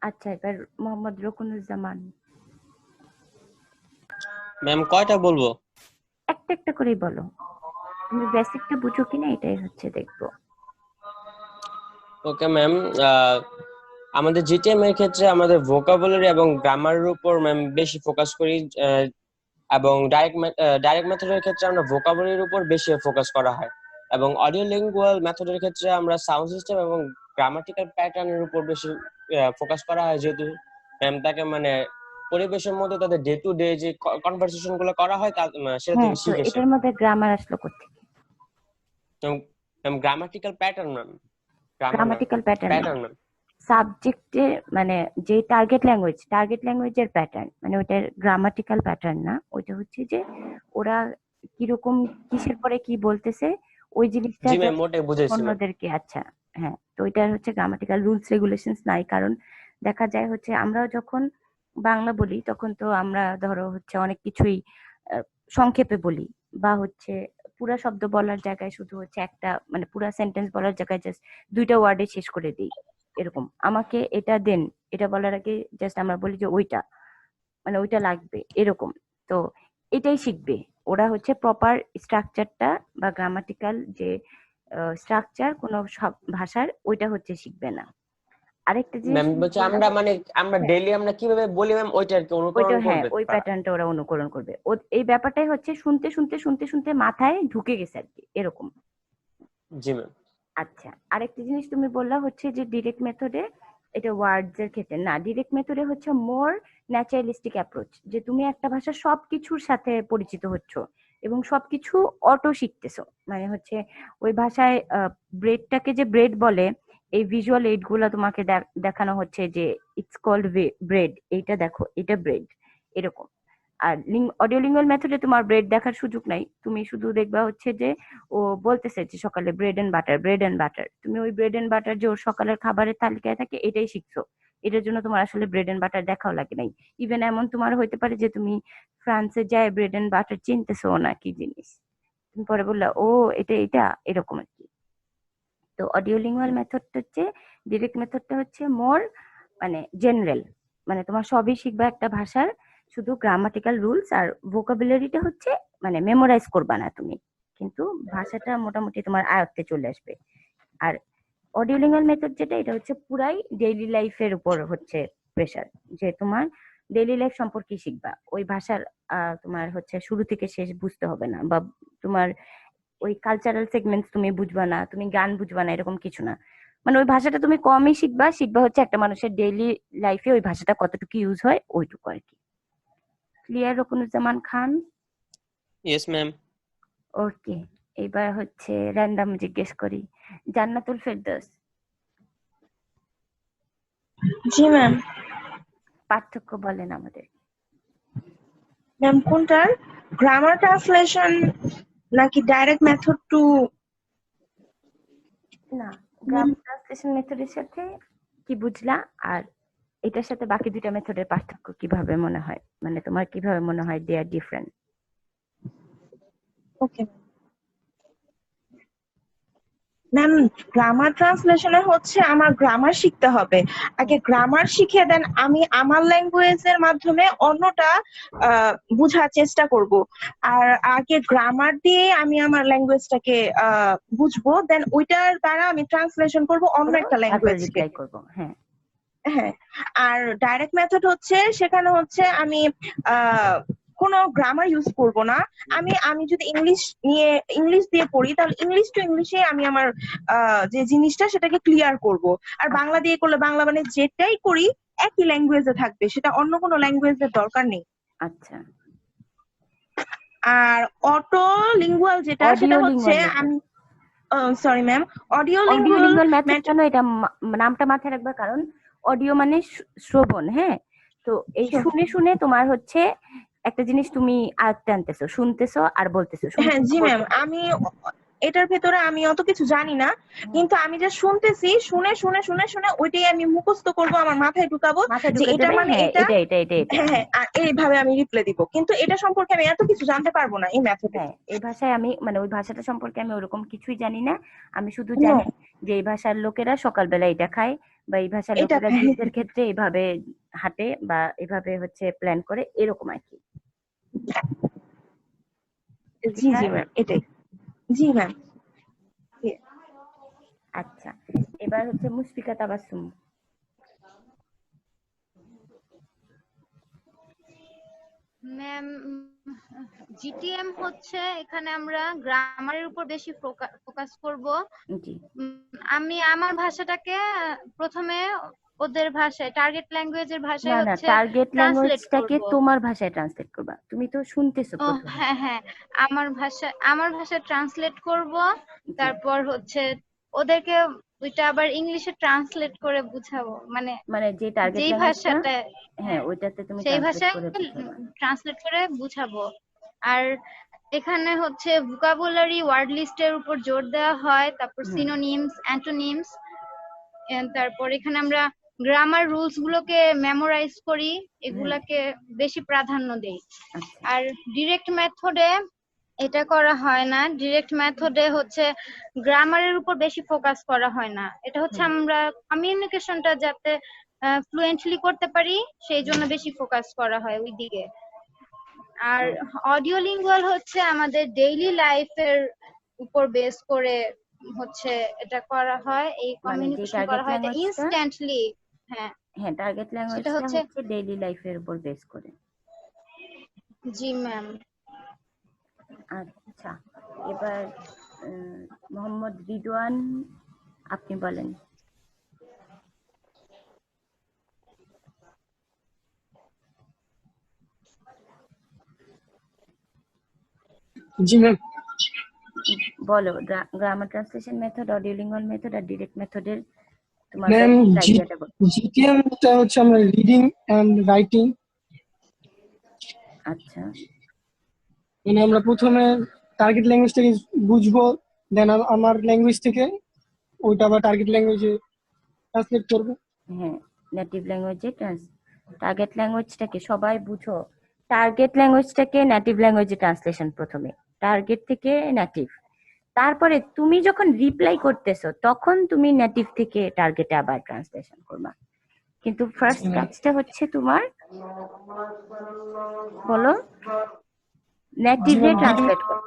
আচ্ছা এবার Mohammad Rokunuzzaman. Ma'am কয়টা বলবো? একটা একটা করেই বলো, তুমি বেসিকটা বুঝো কিনা এটাই হচ্ছে দেখবো। ওকে ম্যাম, আমাদের জিটিএম এর ক্ষেত্রে আমাদের ভোকাবুলারি এবং গ্রামারের উপর ম্যাম বেশি ফোকাস করি, এবং ডাইরেক্ট মেথডের ক্ষেত্রে আমরা ভোকাবুলারির উপর বেশি ফোকাস করা হয়, এবং অডিও লিঙ্গুয়াল মেথডের ক্ষেত্রে আমরা সাউন্ড সিস্টেম এবং গ্রামাটিক্যাল প্যাটার্নের উপর বেশি ফোকাস করা হয়, যেহেতু ম্যাম তাকে মানে পরিবেশের মধ্যে তাদের ডে টু ডে যে কনভারসেশন গুলো করা হয় সেটা হ্যাঁ, থেকে তো শিখেছে। এটার মধ্যে গ্রামার আসলো কোথেকে? Ma'am grammatical pattern ma'am, grammatical pattern pattern ma'am. সাবজেক্টে মানে যে টার্গেট ল্যাঙ্গুয়েজের প্যাটার্ন, মানে ওইটার গ্রামাটিক্যাল প্যাটার্ন না, ওইটা হচ্ছে যে ওরা কিরকম কিসের পরে কি বলতেছে ওই জিনিসটা জি ম্যাম, ওটাই বুঝাইছি ম্যাম। অন্যদেরকে। আচ্ছা হ্যাঁ, তো ওইটার হচ্ছে গ্রামাটিক্যাল রুলস রেগুলেশনস নাই, কারণ দেখা যায় হচ্ছে আমরা যখন বাংলা বলি তখন তো আমরা ধরো হচ্ছে অনেক কিছুই সংক্ষেপে বলি, বা হচ্ছে পুরা শব্দ বলার জায়গায় শুধু হচ্ছে একটা মানে পুরা সেন্টেন্স বলার জায়গায় জাস্ট দুইটা ওয়ার্ডে শেষ করে দিই। এরকম আমাকে এটা দেন, এটা বলার আগে জাস্ট আমরা বলি যে ওইটা মানে ওইটা লাগবে এরকম। তো এটাই শিখবে ওরা, হচ্ছে প্রপার স্ট্রাকচারটা বা গ্রামাটিক্যাল যে স্ট্রাকচার কোনো সব ভাষার ওইটা হচ্ছে শিখবে না। আরেকটা জিনিস ম্যাম বলছে আমরা মানে আমরা ডেইলি আমরা কিভাবে বলি ম্যাম ওইটা আর কি ওইটা, অনুকরণ হ্যাঁ করবে ওই তারা। প্যাটার্নটা ওরা অনুকরণ করবে। এই ব্যাপারটাই হচ্ছে শুনতে শুনতে শুনতে শুনতে মাথায় ঢুকে গেছে আর কি, এরকম। জি ম্যাম। আচ্ছা আরেকটা জিনিস তুমি বললা হচ্ছে যে ডিরেক্ট মেথডে এটা ওয়ার্ডস এর ক্ষেত্রে না, ডিরেক্ট মেথডে হচ্ছে মোর ন্যাচারালিস্টিক অ্যাপ্রোচ, যে তুমি একটা ভাষা সবকিছুর সাথে পরিচিত হচ্ছ এবং সবকিছু অটো শিখতেছো। মানে হচ্ছে ওই ভাষায় ব্রেডটাকে যে ব্রেড বলে, এই ভিজুয়াল এইড গুলা তোমাকে দেখানো হচ্ছে যে ইটস কল্ড ব্রেড, এইটা দেখো এটা ব্রেড, এরকম। আর অডিওলিঙ্গুয়াল মেথডে তোমার ব্রেড দেখার সুযোগ নাই, তুমি শুধু দেখবা হচ্ছে যে ও বলতেছে যে সকালে bread and butter, bread and butter, তুমি ওই ব্রেড এন্ড বাটার যে ওর সকালের খাবারের তালিকায় থাকে এটাই শিখছো। এটার জন্য তোমার আসলে ব্রেড এন্ড বাটার দেখাও লাগে নাই। ইভেন এমন তোমার হইতে পারে যে তুমি ফ্রান্সে যায় ব্রেড এন্ড বাটার চিনতেছো না কি জিনিস, তুমি পরে বললা ও এটা এটা এরকম আর কি। তো অডিওলিঙ্গুয়াল মেথডটা হচ্ছে, ডিরেক্ট মেথডটা হচ্ছে মোর মানে জেনারেল, মানে তোমার সবই শিখবা একটা ভাষার, শুধু গ্রামাটিক্যাল রুলস আর ভোকাবুলারিটা হচ্ছে মানে মেমোরাইজ করবা না তুমি, কিন্তু ভাষাটা মোটামুটি তোমার আয়ত্তে চলে আসবে। আর অডিওলিঙ্গুয়াল মেথড যেটা, এটা হচ্ছে পুরাই ডেইলি লাইফের উপর হচ্ছে প্রেশার, যে তোমার ডেইলি লাইফ সম্পর্কে শিখবা, ওই ভাষার তোমার হচ্ছে শুরু থেকে শেষ বুঝতে হবে না, বা তোমার ওই কালচারাল সেগমেন্টস তুমি বুঝবা না, তুমি গান বুঝবা না, এরকম কিছু না। মানে ওই ভাষাটা তুমি কমই শিখবা, শিখবা হচ্ছে একটা মানুষের ডেইলি লাইফে ওই ভাষাটা কতটুকু ইউজ হয় ওইটুকু আর কি। Clear Rokunuzzaman Khan? Yes ma'am. Okay, এবার হচ্ছে র্যান্ডম জিজ্ঞেস করি, জান্নাতুল ফেরদৌস, জি ম্যাম। পার্থক্য বলেন আমাদের। ম্যাম কোনটার, গ্রামার ট্রান্সলেশন নাকি ডাইরেক্ট মেথড টু? না, গ্রামার ট্রান্সলেশন মেথডের সাথে কি বুঝলা, আর এটার সাথে বাকি দুইটা মেথডের পার্থক্য কিভাবে মনে হয়, মানে তোমার কিভাবে মনে হয় দে আর ডিফারেন্ট? ওকে ম্যাম, গ্রামার ট্রান্সলেশনে হচ্ছে আমার গ্রামার শিখতে হবে, আগে গ্রামার শিখে দেন আমি আমার ল্যাঙ্গুয়েজের মাধ্যমে অন্যটা বোঝার চেষ্টা করব। আর আগে গ্রামার দিয়ে আমি আমার ল্যাঙ্গুয়েজটাকে বুঝবো, দেন ওইটার দ্বারা আমি ট্রান্সলেশন করব অন্য একটা তারপর ল্যাঙ্গুয়েজকে। রিপ্লাই করবো, হ্যাঁ। হ্যাঁ, আর ডাইরেক্ট মেথড হচ্ছে সেখানে হচ্ছে আমি কোনো গ্রামার ইউজ করব না। আমি যদি ইংলিশ দিয়ে পড়ি তাহলে ইংলিশ টু ইংলিশে আমি আমার যে জিনিসটা সেটাকে ক্লিয়ার করব। আর বাংলা দিয়ে করলে বাংলা, মানে যেটাই করি একই ল্যাঙ্গুয়েজে থাকবে, সেটা অন্য কোনো ল্যাঙ্গুয়েজের দরকার নেই। আচ্ছা, আর অটো লিঙ্গুয়াল যেটা, সেটা হচ্ছে আমি sorry ma'am, audio lingual method কেন এটা নামটা মাথায় রাখবা, কারণ অডিও মানে শ্রবণ, হ্যাঁ। তো এই শুনে শুনে তোমার হচ্ছে একটা জিনিস তুমি আয়ত্তে আনতেছো, শুনতেছো আর বলতেছো। হ্যাঁ জি ম্যাম, আমি এটার ভেতরে আমি অত কিছু জানি না, কিন্তু আমি যে শুনতেছি, শুনে শুনে শুনে শুনে ওইটাই আমি মুখস্থ করব, আমার মাথায় ঢুকাবো যে এটা মানে এটা। হ্যাঁ, আর এইভাবে আমি রিপ্লাই দিব, কিন্তু এটা সম্পর্কে আমি এত কিছু জানতে পারবো না এই মেথডে। হ্যাঁ, এই ভাষায় আমি মানে ওই ভাষাটা সম্পর্কে আমি ওরকম কিছুই জানি না। আমি শুধু জানি যে এই ভাষার লোকেরা সকালবেলা এটা খায়, বা এই ভাষার লোকেরা যুদ্ধের ক্ষেত্রে এইভাবে হাঁটে, বা এভাবে হচ্ছে প্ল্যান করে, এরকম আর কি। জি জি ম্যাম, এটাই। জি ম্যাম। আচ্ছা, এবার হচ্ছে মুশফিকা তাবাসসুম। ম্যাম, জিটিএম হচ্ছে এখানে আমরা গ্রামারের উপর বেশি ফোকাস করব। জি, আমি আমার ভাষাটাকে প্রথমে ওদের ভাষায়, টার্গেট ল্যাঙ্গুয়েজের ভাষায় না হচ্ছে টার্গেট ট্রান্সলেট ল্যাঙ্গুয়েজটাকে করব। তোমার ভাষায় ট্রান্সলেট করবা, তুমি তো শুনতেছো ও প্রথমে। হ্যাঁ হ্যাঁ, আমার ভাষায় ট্রান্সলেট করব, তারপর হচ্ছে ওদেরকে ওইটা আবার ইংলিশে ট্রান্সলেট করে বুঝাবো, মানে যে টার্গেট যেই ল্যাঙ্গুয়েজটা, ভাষাটা, হ্যাঁ ওইটাতে তুমি সেই ট্রান্সলেট ভাষায় করে বুঝাবা। ট্রান্সলেট করে বুঝাবো। আর এখানে হচ্ছে ভোকাবুলারি ওয়ার্ড লিস্টের উপর জোর দেওয়া হয়, তারপর সিনোনিমস, অ্যান্টোনিমস, তারপর এখানে আমরা গ্রামার রুলস গুলোকে মেমোরাইজ করি, এগুলাকে বেশি প্রাধান্য দেই। আর ডিরেক্ট মেথডে এটা করা হয় না, ডিরেক্ট মেথডে হচ্ছে গ্রামারের উপর বেশি ফোকাস করা হয় না। এটা হচ্ছে আমরা কমিউনিকেশনটা যাতে ফ্লুয়েন্টলি করতে পারি সেই জন্য বেশি ফোকাস করা হয় ওই দিকে। আর অডিও লিঙ্গুয়াল হচ্ছে আমাদের ডেইলি লাইফের উপর বেস করে হচ্ছে এটা করা হয়, এই কমিউনিকেশন করা হয় ইনস্ট্যান্টলি। হ্যাঁ হ্যাঁ, টার্গেট ল্যাঙ্গুয়েজটা হচ্ছে ডেইলি লাইফের উপর বেস করে। জি ম্যাম। আচ্ছা, এবার মোহাম্মদ রিদওয়ান, আপনি বলেন। জি ম্যাম, বলো, grammar translation method, audio lingual method আর ডিরেক্ট মেথডের তোমার ম্যাম আইডিয়াটা বলো। জিটিএমটা হচ্ছে আমরা রিডিং এন্ড রাইটিং। আচ্ছা, মানে আমরা প্রথমে টার্গেট ল্যাঙ্গুয়েজটাকে বুঝবো, দেন আমার ল্যাঙ্গুয়েজ থেকে ওইটা আবার টার্গেট ল্যাঙ্গুয়েজে ট্রান্সলেট করবো। হ্যাঁ, নেটিভ ল্যাঙ্গুয়েজে টার্গেট ল্যাঙ্গুয়েজটাকে সবাই বুঝো, টার্গেট ল্যাঙ্গুয়েজটাকে নেটিভ ল্যাঙ্গুয়েজে ট্রান্সলেশন, প্রথমে টার্গেট থেকে নেটিভ, তারপরে তুমি যখন রিপ্লাই করতেছো তখন তুমি নেটিভ থেকে টার্গেটে আবার ট্রান্সলেশন করবা। কিন্তু ফার্স্ট কাজটা হচ্ছে তোমার, বলো, নেটিভে ট্রান্সলেট করো।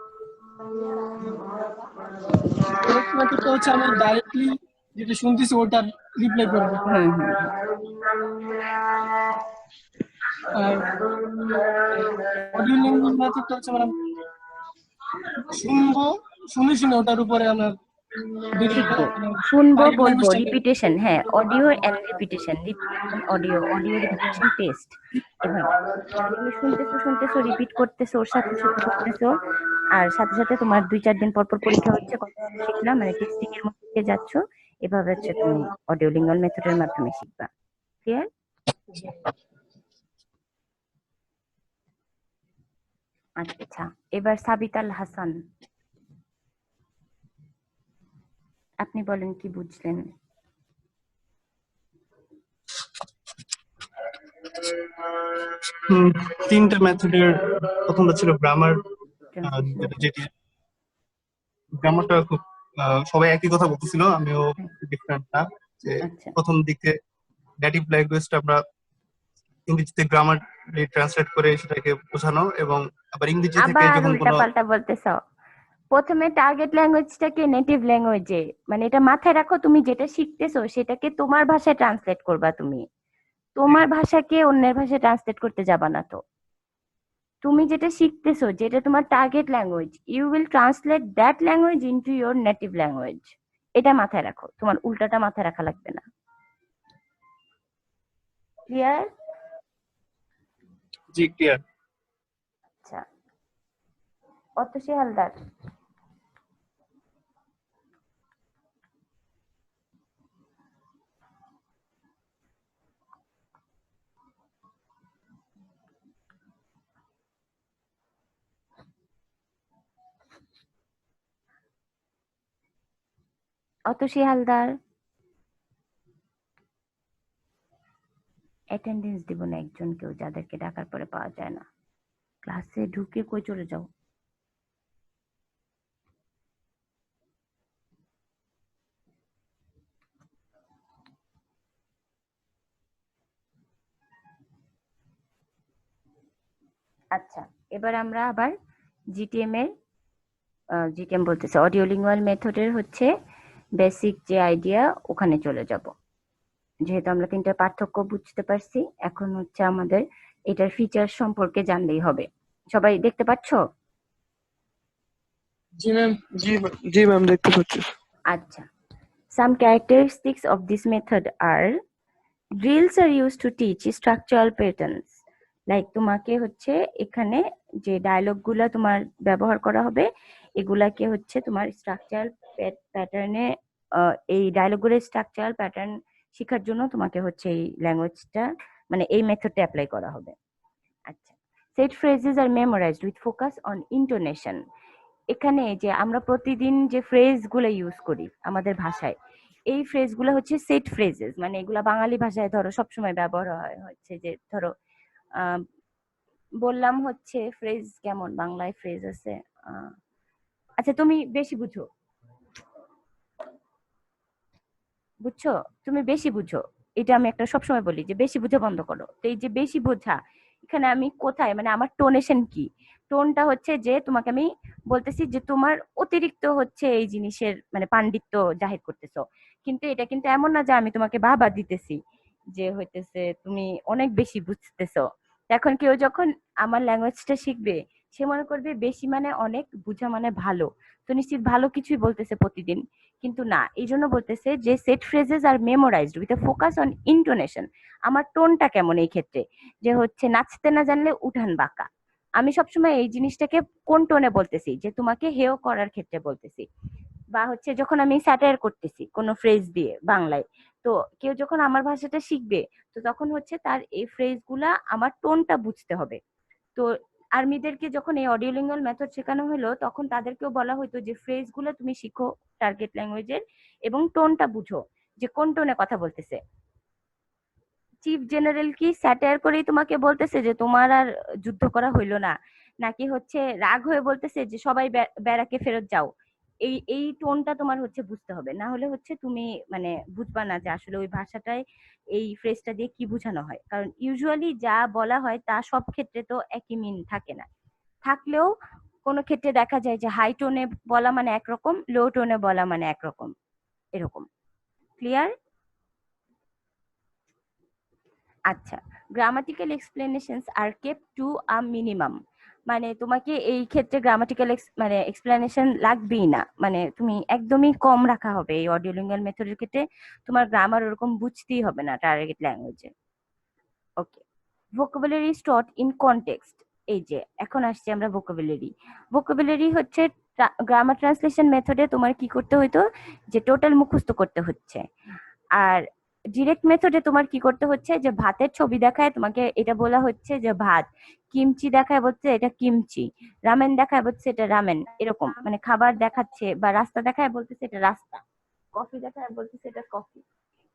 মেথডটা হচ্ছে আমি ডাইরেক্টলি যেটা শুনতেছি ওটা রিপ্লাই করবো। আর অডিও লিঙ্গুয়াল মেথডটা হচ্ছে আমরা শুনবো, শুনে শুনে ওটার উপরে আমরা শুনবো, বলবো, রিপিটেশন, হ্যাঁ, audio and repetition, audio repetition test. এভাবে তুমি শুনতেছো রিপিট করতেছো, ওর সাথে করতেছো, আর সাথে সাথে তোমার 2-4 দিন পর পর পরীক্ষা হচ্ছে, কতটুকু শিখলাম মানে টেক্সটিং এর মধ্যে দিয়ে যাচ্ছ, এভাবে হচ্ছে তুমি অডিও লিঙ্গুয়াল মেথডের মাধ্যমে শিখবা। ক্লিয়ার? আচ্ছা, এবার সাবিত আল হাসান, আপনি বলেন কি বুঝলেন? তিনটা মেথডের প্রথমটা ছিল গ্রামার, Translation. যেটি গ্রামারটা খুব সবাই একই কথা বলতেছিল, আমিও ডিফারেন্ট না, যে আচ্ছা, প্রথম দিকে নেটিভ ল্যাঙ্গুয়েজটা আমরা ইংরেজিতে গ্রামার ট্রান্সলেট করে সেটাকে বোঝানো, এবং আবার ইংরেজি থেকে আবার যখন উল্টা কোনো পাল্টা বলতেছ। প্রথমে টার্গেট ল্যাঙ্গুয়েজটাকে নেটিভ ল্যাঙ্গুয়েজে, মানে এটা মাথায় রাখো, তুমি যেটা শিখতেছো সেটাকে তোমার ভাষায় ট্রান্সলেট করবা। তুমি তোমার ভাষাকে অন্যের ভাষায় ট্রান্সলেট করতে যাবা না। তো তুমি যেটা শিখতেছো, যেটা তোমার target language, you will translate that language into your native language. এটা মাথায় রাখো, তোমার উল্টাটা মাথায় রাখা লাগবে না। ক্লিয়ার? জি ক্লিয়ার। আচ্ছা, অতসী হালদার, অতসী হালদার অ্যাটেন্ডেন্স দিব না একজনকেও, যাদেরকে ডাকার পরে পাওয়া যায় না। ক্লাসে ঢুকে কই চলে যাও? আচ্ছা, এবার আমরা আবার জিটিএম এর জিটিএম বলতেছে অডিও লিঙ্গুয়াল মেথডের হচ্ছে বেসিক যে আইডিয়া, ওখানে চলে যাব। যেহেতু আমরা তিনটা পার্থক্য বুঝতে পারছি, এখন হচ্ছে আমাদের এটার ফিচার সম্পর্কে জানলেই হবে। সবাই দেখতে পাচ্ছ? জি ম্যাম। জি ম্যাম, দেখতে পাচ্ছি। আচ্ছা, some characteristics of this method are drills are used to teach structural patterns. Like তোমাকে হচ্ছে এখানে যে ডায়লগ গুলা তোমার ব্যবহার করা হবে, এগুলাকে হচ্ছে তোমার স্ট্রাকচারাল প্যাটার্নে, এই ডায়লগ গুলোর স্ট্রাকচারাল প্যাটার্ন শেখার জন্য তোমাকে হচ্ছে এই ল্যাঙ্গুয়েজটা, মানে এই মেথডটা অ্যাপ্লাই করা হবে। আচ্ছা, set phrases are memorized with focus on intonation. এখানে যে আমরা প্রতিদিন যে ফ্রেজ গুলো ইউজ করি আমাদের ভাষায়, এই ফ্রেজ গুলো হচ্ছে সেট ফ্রেজেস, মানে এগুলা বাঙালি ভাষায় ধরো সবসময় ব্যবহার হয় হচ্ছে যে ধরো আহ, বললাম হচ্ছে ফ্রেজ, কেমন বাংলায় ফ্রেজ আছে, আচ্ছা তুমি বেশি বুঝো, বুঝছো, তুমি বেশি বুঝো, এটা আমি একটা সবসময় বলি যে বেশি বুঝে বন্ধ করো। তো এই যে বেশি বোঝা, এখানে আমি কোথায়, মানে আমার টোনেশন কি, টোনটা হচ্ছে যে তোমাকে আমি বলতেছি যে তোমার অতিরিক্ত হচ্ছে এই জিনিসের মানে পাণ্ডিত্য জাহির করতেছো, কিন্তু এটা কিন্তু এমন না যে আমি তোমাকে বাহবা দিতেছি যে হইতেছে তুমি অনেক বেশি বুঝতেছো। এখন কেউ যখন আমার ল্যাঙ্গুয়েজটা শিখবে, সে মনে করবে বেশি মানে অনেক, বুঝা মানে ভালো, তো নিশ্চিত ভালো কিছুই বলতেছে প্রতিদিন। কিন্তু না, এই জন্য বলতেছে যে set phrases are memorized with a focus on intonation. আমার টোনটা কেমন এই ক্ষেত্রে, যে হচ্ছে নাচতে না জানলে উঠান বাঁকা, আমি সবসময় এই জিনিসটাকে কোন টোনে বলতেছি, যে তোমাকে হেয় করার ক্ষেত্রে বলতেছি, বা হচ্ছে যখন আমি স্যাটায়ার করতেছি কোনো ফ্রেজ দিয়ে বাংলায়, তো কেউ যখন আমার ভাষাটা শিখবে, তো তখন হচ্ছে তার এই ফ্রেজ গুলা আমার টোনটা বুঝতে হবে। তো আর্মিদেরকে যখন এই অডিও লিঙ্গুয়াল মেথড শেখানো হলো, তখন তাদেরকেও বলা হতো যে ফ্রেজ গুলো তুমি শিখো টার্গেট ল্যাঙ্গুয়েজের, এবং টোনটা বুঝো যে কোন টোনে কথা বলতেছে। চিফ জেনারেল কি স্যাটায়ার করেই তোমাকে বলতেছে যে তোমার আর যুদ্ধ করা হইলো না, নাকি হচ্ছে রাগ হয়ে বলতেছে যে সবাই ব্যারাকে ফেরত যাও? এই এই টোনটা তোমার হচ্ছে বুঝতে হবে, না হলে হচ্ছে তুমি মানে বুঝবা না যে আসলে ওই ভাষাটায় এই ফ্রেজটা দিয়ে কি বোঝানো হয়। কারণ ইউজুয়ালি যা বলা হয় তা সব ক্ষেত্রে তো একই মিন থাকে না, থাকলেও কোনো ক্ষেত্রে দেখা যায় যে হাই টোনে বলা মানে একরকম, লো টোনে বলা মানে একরকম, এরকম। ক্লিয়ার? আচ্ছা, grammatical explanations are kept to a minimum, মানে তোমাকে এই ক্ষেত্রে গ্রামাটিক্যাল মানে এক্সপ্লেনেশন লাগবেই না, মানে তুমি একদমই কম রাখা হবে এই অডিও লিঙ্গুয়াল মেথডের ক্ষেত্রে, তোমার গ্রামার ওরকম বুঝতেই হবে না টার্গেট ল্যাঙ্গুয়েজে। ওকে, vocabulary is taught in context. এই যে এখন আসছে আমরা ভোকাবুলারি। ভোকাবুলারি হচ্ছে গ্রামার ট্রান্সলেশন মেথডে তোমার কি করতে হইতো, যে টোটাল মুখস্থ করতে হচ্ছে। আর ডিরেক্ট মেথডে তোমার কি করতে হচ্ছে, যে ভাতের ছবি দেখায় তোমাকে এটা বলা হচ্ছে যে ভাত, কিমচি দেখায় বলছে এটা কিমচি, রামেন দেখায় বলছে এটা রামেন, এরকম মানে খাবার দেখাচ্ছে, বা রাস্তা দেখায় বলতেছে এটা রাস্তা, কফি দেখায় বলতেছে এটা কফি।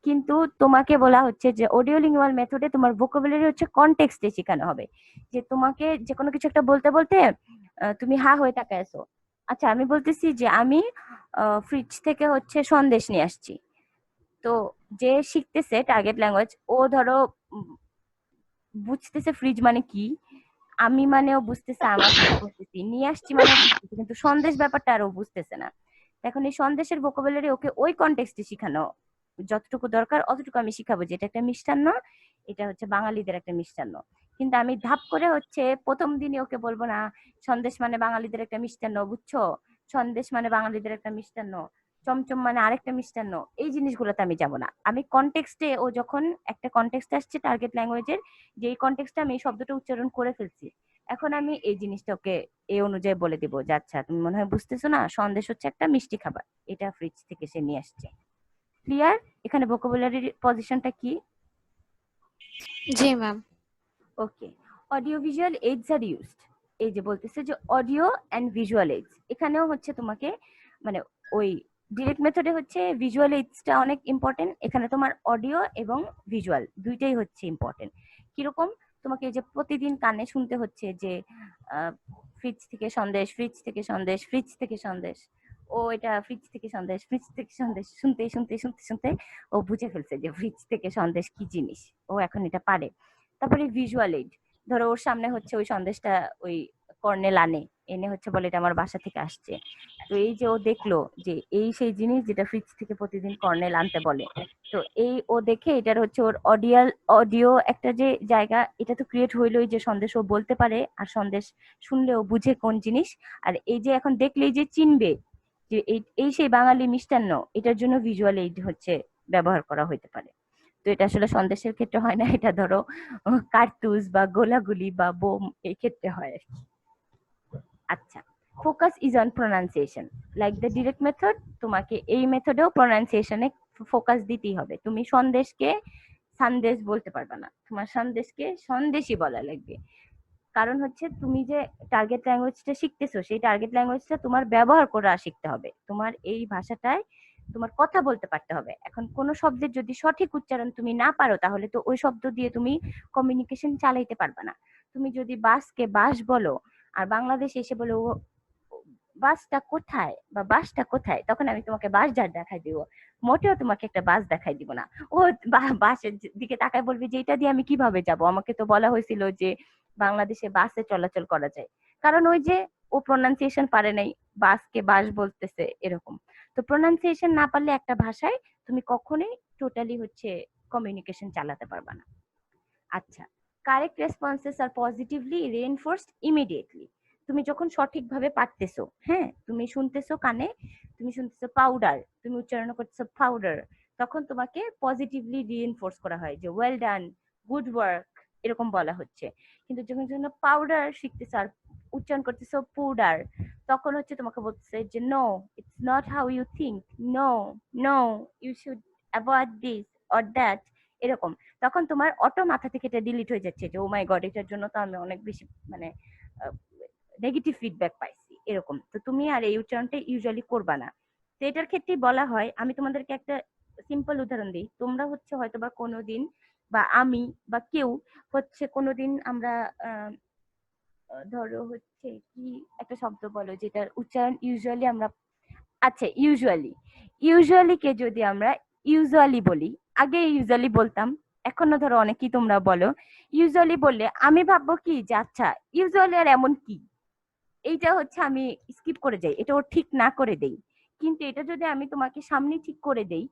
কিন্তু তোমাকে বলা হচ্ছে যে অডিও লিঙ্গুয়াল মেথডে তোমার ভোকাবুলারি হচ্ছে কনটেক্সটে শেখানো হবে। যে তোমাকে যে কোনো কিছু একটা বলতে বলতে তুমি হা হয়ে তাকায় আছো। আচ্ছা আমি বলতেছি যে আমি ফ্রিজ থেকে হচ্ছে সন্দেশ নিয়ে আসছি। তো যে শিখতেছে টার্গেট ল্যাঙ্গুয়েজ, ও ধরো বুঝতেছে ফ্রিজ মানে কি, আমি মানেও বুঝতেছে, আমার কি বলতেছি, নিয়ে আসছি মানে বুঝতেছে, কিন্তু সন্দেশ ব্যাপারটা আর ও বুঝতেছে না। এখন এই সন্দেশের ভোকাবুলারি ওকে ওই কনটেক্সটে শিখানো, যতটুকু দরকার অতটুকু আমি শিখাবো, যে এটা একটা মিষ্টান্ন, এটা হচ্ছে বাঙালিদের একটা মিষ্টান্ন। কিন্তু আমি ধাপ করে হচ্ছে প্রথম দিনই ওকে বলবো না সন্দেশ মানে বাঙালিদের একটা মিষ্টান্ন, বুঝছো, সন্দেশ মানে বাঙালিদের একটা মিষ্টান্ন, চমচম মানে আরেকটা মিষ্টান্ন, এই জিনিসগুলোতে আমি যাব না। আমি কনটেক্সটে, ও যখন একটা কনটেক্সট আসছে টার্গেট ল্যাঙ্গুয়েজের, যে এই কনটেক্সটে আমি এই শব্দটা উচ্চারণ করে ফেলছি, এখন আমি এই জিনিসটা ওকে এই অনুযায়ী বলে দিব যে আচ্ছা তুমি মনে হয় বুঝতেছো না, সন্দেশ হচ্ছে একটা মিষ্টি খাবার, এটা ফ্রিজ থেকে সে নিয়ে আসছে। ক্লিয়ার? এখানে ভোকাবুলারির পজিশনটা কি? জি ma'am. Okay. Audio visual aids are used, এই যে বলতেছে যে অডিও অ্যান্ড ভিজুয়াল এইডস, এখানেও হচ্ছে তোমাকে মানে ওই ডিরেক্ট মেথডে হচ্ছে ভিজুয়াল এইডসটা অনেক ইম্পর্টেন্ট, এখানে তোমার অডিও এবং ভিজুয়াল দুইটাই হচ্ছে ইম্পর্টেন্ট। কিরকম? তোমাকে এই যে প্রতিদিন কানে শুনতে হচ্ছে যে ফ্রিজ থেকে সন্দেশ, ফ্রিজ থেকে সন্দেশ, ফ্রিজ থেকে সন্দেশ, ও এটা ফ্রিজ থেকে সন্দেশ, ফ্রিজ থেকে সন্দেশ শুনতে শুনতে শুনতে শুনতে ও বুঝে ফেলছে যে ফ্রিজ থেকে সন্দেশ কি জিনিস, ও এখন এটা পারে। তারপরে ভিজুয়াল এইড, ধরো ওর সামনে হচ্ছে ওই সন্দেশটা ওই কর্নেল আনে, এনে হচ্ছে বলে এটা আমার বাসা থেকে আসছে। তো এই যে ও দেখলো যে এই সেই জিনিস যেটা ফ্রিজ থেকে প্রতিদিন কর্নেল আনতে বলে, তো এই ও দেখে এটার হচ্ছে ওর অডিও একটা যে জায়গা, এটা তো ক্রিয়েট হইলোই যে সন্দেশ ও বলতে পারে, আর সন্দেশ শুনলেও বুঝে কোন জিনিস। আর এই যে এখন দেখলেই যে চিনবে যে এই এই সেই বাঙালি মিষ্টান্ন, এটার জন্য ভিজুয়াল এইড হচ্ছে ব্যবহার করা হইতে পারে। তো এটা আসলে সন্দেশের ক্ষেত্রে হয় না, এটা ধরো কার্তুজ বা গোলাগুলি বা বোম এই ক্ষেত্রে হয় আর কি। আচ্ছা, focus is on pronunciation like the direct method, তোমাকে এই মেথডেও প্রোনাউন্সিয়েশনে ফোকাস দিতেই হবে। তুমি সন্দেশকে সন্দেশ বলতে পারবে না, তোমার সন্দেশকে সন্দেশই বলা লাগবে। কারণ হচ্ছে তুমি যে টার্গেট ল্যাঙ্গুয়েজটা শিখতেছো, সেই টার্গেট ল্যাঙ্গুয়েজটা তোমার ব্যবহার করা শিখতে হবে, তোমার এই ভাষাটায় তোমার কথা বলতে পারতে হবে। এখন কোনো শব্দের যদি সঠিক উচ্চারণ তুমি না পারো, তাহলে তো ওই শব্দ দিয়ে তুমি কমিউনিকেশন চালাইতে পারবে না। তুমি যদি বাসকে বাস বলো, আর বাংলাদেশে এসে বলো বাসটা কোথায় বা বাসটা কোথায়, তখন আমি তোমাকে বাস যার দেখাই দিব, মোটেও তোমাকে একটা বাস দেখাই দিব না। ও বাসের দিকে তাকায় বলবি যে এটা দিয়ে আমি কিভাবে যাব, আমাকে তো বলা হয়েছিল যে বাংলাদেশে বাসে চলাচল করা যায়। কারণ ওই যে ও প্রোনাউন্সিয়েশন পারে নাই, বাসকে বাস বলতেছে এরকম। তো প্রোনাউন্সিয়েশন না পারলে একটা ভাষায় তুমি কখনোই টোটালি হচ্ছে কমিউনিকেশন চালাতে পারবে না। আচ্ছা, কারেক্ট রেসপন্সেস আর পজিটিভলি রিইনফোর্সড ইমিডিয়েটলি। তুমি যখন সঠিকভাবে পারতেছো, হ্যাঁ তুমি শুনতেছো কানে, তুমি শুনতেছো পাউডার, তুমি উচ্চারণ করতেছো পাউডার, তখন তোমাকে পজিটিভলি রিইনফোর্স করা হয় যে ওয়েল ডান, গুড ওয়ার্ক, এরকম বলা হচ্ছে। কিন্তু যখন যখন পাউডার শিখতেছো আর উচ্চারণ করতেছো পাউডার, তখন হচ্ছে তোমাকে বলতেছে যে no, it's not how you think, no no, you should avoid this or that, এরকম। তখন তোমার অটো মাথা থেকে এটা ডিলিট হয়ে যাচ্ছে যে ও মাই গড, এটার জন্য তো আমি অনেক বেশি মানে নেগেটিভ ফিডব্যাক পাইছি, এরকম। তো তুমি আর এই উচ্চারণটা ইউজুয়ালি করবা না। তো এটার ক্ষেত্রেই বলা হয়, আমি তোমাদেরকে একটা সিম্পল উদাহরণ দিই। তোমরা হচ্ছে হয়তো বা কোনোদিন, বা আমি বা কেউ হচ্ছে কোনোদিন আমরা ধরো হচ্ছে কি একটা শব্দ বলো যেটার উচ্চারণ ইউজুয়ালি আমরা, আচ্ছা ইউজুয়ালি, ইউজুয়ালি কে যদি আমরা ইউজুয়ালি বলি, আগে ইউজুয়ালি বলতাম, এখনো ধরো অনেকেই তোমরা বলো ইউজুয়ালি, বললে আমি ভাববো কি যে আচ্ছা ইউজুয়ালি আর এমন কি, এইটা হচ্ছে আমি স্কিপ করে যাই, এটা ও ঠিক না করে দেই। কিন্তু এটা যদি আমি তোমাকে সামনে ঠিক করে দেই,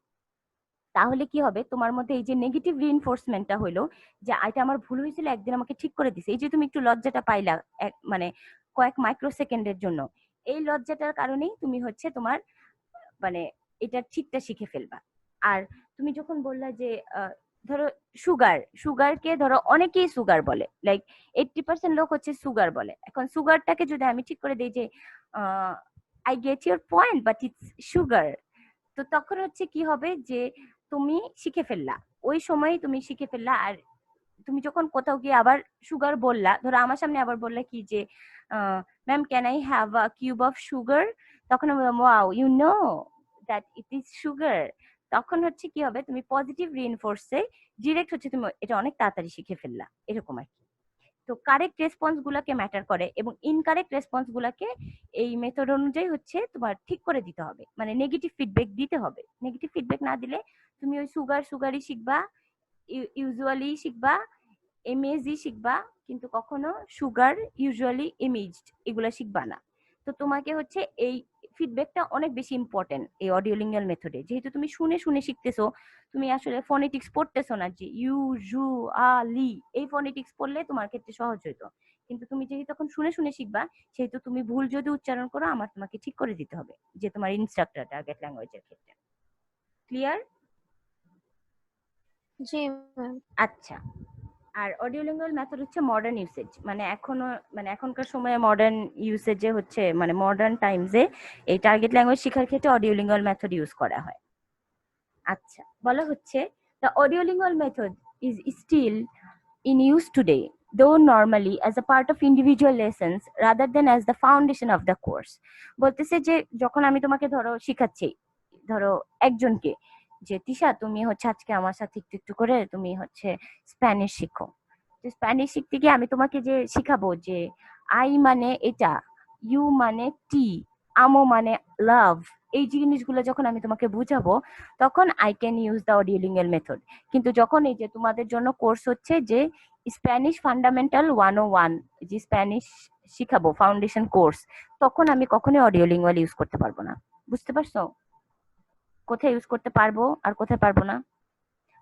তাহলে কি হবে, তোমার মধ্যে এই যে নেগেটিভ রিইনফোর্সমেন্টটা হলো যে এটা আমার ভুল হয়েছিল, একদিন আমাকে ঠিক করে দিছে, এই যে তুমি একটু লজ্জাটা পাইলা মানে কয়েক মাইক্রো সেকেন্ডের জন্য, এই লজ্জাটার কারণেই তুমি হচ্ছে তোমার মানে এটা ঠিকটা শিখে ফেলবা। আর তুমি যখন বললা যে ধরো সুগারকে ধরো অনেকেই সুগার বলে, লাইক 80% লোক হচ্ছে সুগার বলে। এখন সুগারটাকে যদি আমি ঠিক করে দিই যে I get your point but it's sugar, তো তখন হচ্ছে কি হবে যে তুমি শিখে ফেললা, ওই সময় তুমি শিখে ফেললা। আর তুমি যখন কোথাও গিয়ে আবার সুগার বললা, ধরো আমার সামনে আবার বললা কি যে ma'am can I have a cube of sugar, তখন আমি wow you know that it is sugar. তখন হচ্ছে কি হবে, তুমি পজিটিভ রিইনফোর্সে ডিরেক্ট হচ্ছে তুমি এটা অনেক তাড়াতাড়ি শিখে ফেললা, এরকম আর কি। তো কারেক্ট রেসপন্স গুলাকে ম্যাটার করে এবং ইনকারেক্ট রেসপন্স গুলাকে এই মেথড অনুযায়ী হচ্ছে তোমার ঠিক করে দিতে হবে, মানে নেগেটিভ ফিডব্যাক দিতে হবে। নেগেটিভ ফিডব্যাক না দিলে তুমি ওই সুগারই শিখবা, ইউজুয়ালি শিখবা, এমএজি শিখবা, কিন্তু কখনো সুগার ইউজুয়ালি ইমেজড এগুলা শিখবা না। তো তোমাকে হচ্ছে এই ফিডব্যাকটা অনেক বেশি ইম্পর্টেন্ট এই অডিওলিঙ্গুয়াল মেথডে, যেহেতু তুমি শুনে শুনে শিখতেছো, তুমি আসলে ফোনেটিক্স পড়তেছো না, যে ইউ জু আ লি, এই ফোনেটিক্স পড়লে তোমার ক্ষেত্রে সহজ হইতো। কিন্তু তুমি যেহেতু তখন শুনে শুনে শিখবা, সেহেতু তুমি ভুল যদি উচ্চারণ করো আমার তোমাকে ঠিক করে দিতে হবে, যে তোমার ইনস্ট্রাক্টর টার্গেট ল্যাঙ্গুয়েজের ক্ষেত্রে। ক্লিয়ার? জি ম্যাম। আচ্ছা, আর অডিওলিঙ্গুয়াল মেথড হচ্ছে মডার্ন ইউসেজ, মানে এখনকার সময়ে মডার্ন ইউসেজে হচ্ছে, মানে মডার্ন টাইমসে এই টার্গেট ল্যাঙ্গুয়েজ শেখার ক্ষেত্রে অডিওলিঙ্গুয়াল মেথড ইউজ করা হয়। আচ্ছা, বলা হচ্ছে the audiolingual method is still in use today, though normally as a part of individual lessons rather than as the foundation of the course. বলতেছে যে যখন আমি তোমাকে ধরো শিখাচ্ছি, ধরো একজনকে, যে তিশা তুমি হচ্ছে আজকে আমার সাথে একটু একটু করে তুমি হচ্ছে স্প্যানিশ শিখো। তো স্প্যানিশ শিখতে গিয়ে আমি তোমাকে যে শিখাবো যে আই মানে এটা, ইউ মানে টি, আমো মানে লাভ, এই জিনিসগুলো যখন আমি তোমাকে বুঝাবো তখন I can use the audiolingual method. কিন্তু যখন এই যে তোমাদের জন্য কোর্স হচ্ছে যে স্প্যানিশ ফান্ডামেন্টাল 101, যে স্প্যানিশ শিখাবো ফাউন্ডেশন কোর্স, তখন আমি কখনোই অডিওলিঙ্গুয়াল ইউজ করতে পারবো না। বুঝতে পারছো কোথায় ইউজ করতে পারবো আর কোথায় পারবো না?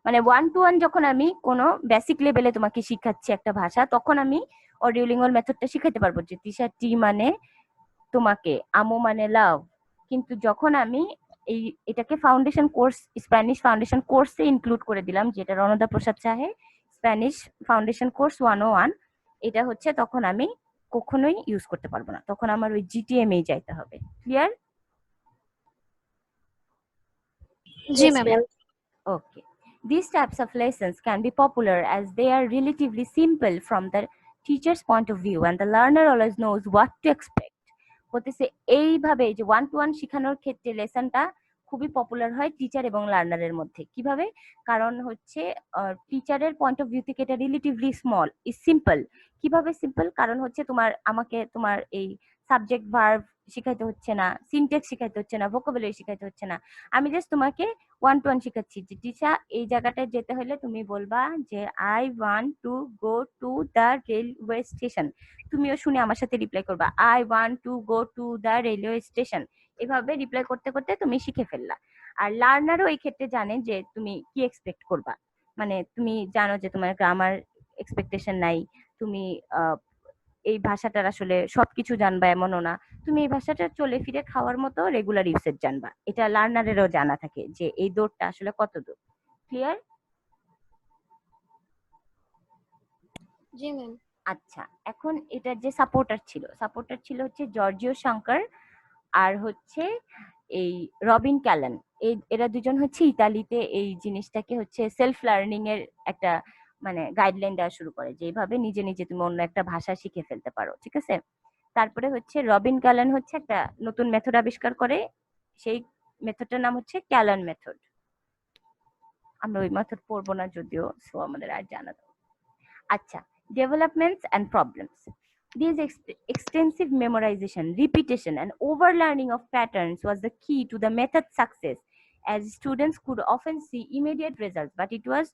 মানে 1-to-1 যখন আমি কোনো বেসিক লেভেলে তোমাকে শিখাচ্ছি একটা ভাষা, তখন আমি অডিওলিঙ্গুয়াল মেথডটা শিখাতে পারবো যে তিশা টি মানে তোমাকে, আমো মানে লাভ। কিন্তু যখন আমি এটাকে ফাউন্ডেশন কোর্স, স্প্যানিশ ফাউন্ডেশন কোর্সে ইনক্লুড করে দিলাম, যেটা রণদা প্রসাদ চাহে স্প্যানিশ ফাউন্ডেশন কোর্স 101, এটা হচ্ছে তখন আমি কখনোই ইউজ করতে পারবো না, তখন আমার ওই জিটিএমএ যাইতে হবে। ক্লিয়ার? জি ma'am. Okay. These types of lessons can be popular as they are relatively simple from the teacher's point of view and the learner always knows what to expect. হতেছে এইভাবে যে 1-to-1 শেখানোর ক্ষেত্রে লেসনটা খুবই পপুলার হয় teacher এবং লার্নারের মধ্যে। কিভাবে? কারণ হচ্ছে টিচারের পয়েন্ট অফ ভিউ থেকে এটা রিলেটিভলি স্মল ইজ সিম্পল। কিভাবে সিম্পল? কারণ হচ্ছে আমাকে তোমার এই সাবজেক্ট ভার্ব শিখাইতে হচ্ছে না, সিনটেক্স শিখাইতে হচ্ছে না, ভোকাবুলারি শিখাইতে হচ্ছে না। আমি জাস্ট তোমাকে 1-to-1 শিখাচ্ছি যে টিচা এই জায়গাটায় যেতে হলে তুমি বলবা যে I want to go to the railway station, তুমিও শুনে আমার সাথে রিপ্লাই করবা I want to go to the railway station. এভাবে রিপ্লাই করতে করতে তুমি শিখে ফেললা। আর লার্নারও এই ক্ষেত্রে জানে যে তুমি কি এক্সপেক্ট করবা, মানে তুমি জানো যে তোমার গ্রামার এক্সপেকটেশন নাই, তুমি এই ভাষাটার আসলে সবকিছু জানবা এমনও না, তুমি এই ভাষাটা চলে ফিরে খাওয়ার মতো রেগুলার ইউসেজ জানবা। এটা লার্নারেরও জানা থাকে যে এই দূরটা আসলে কত দূর। ক্লিয়ার? জি ম্যাম। আচ্ছা, এখন এটার যে সাপোর্টার ছিল হচ্ছে জর্জিও শঙ্কর আর হচ্ছে এই রবিন ক্যালান। এরা দুজন হচ্ছে ইতালিতে এই জিনিসটাকে হচ্ছে সেলফ লার্নিং এর একটা মানে গাইডলাইন দেওয়া শুরু করে, যে এইভাবে নিজে নিজে তুমি অন্য একটা ভাষা শিখে ফেলতে পারো। ঠিক আছে? তারপরে হচ্ছে রবিন ক্যালান হচ্ছে একটা নতুন মেথড আবিষ্কার করে, সেই মেথডটার নাম হচ্ছে ক্যালান মেথড। আমরা ওই মেথড পড়বো না যদিও, সো আমাদের আর জানা দাও। আচ্ছা, developments and problems. This extensive memorization, repetition, and overlearning of patterns was the key to the method's success, as students could often see immediate results, but it was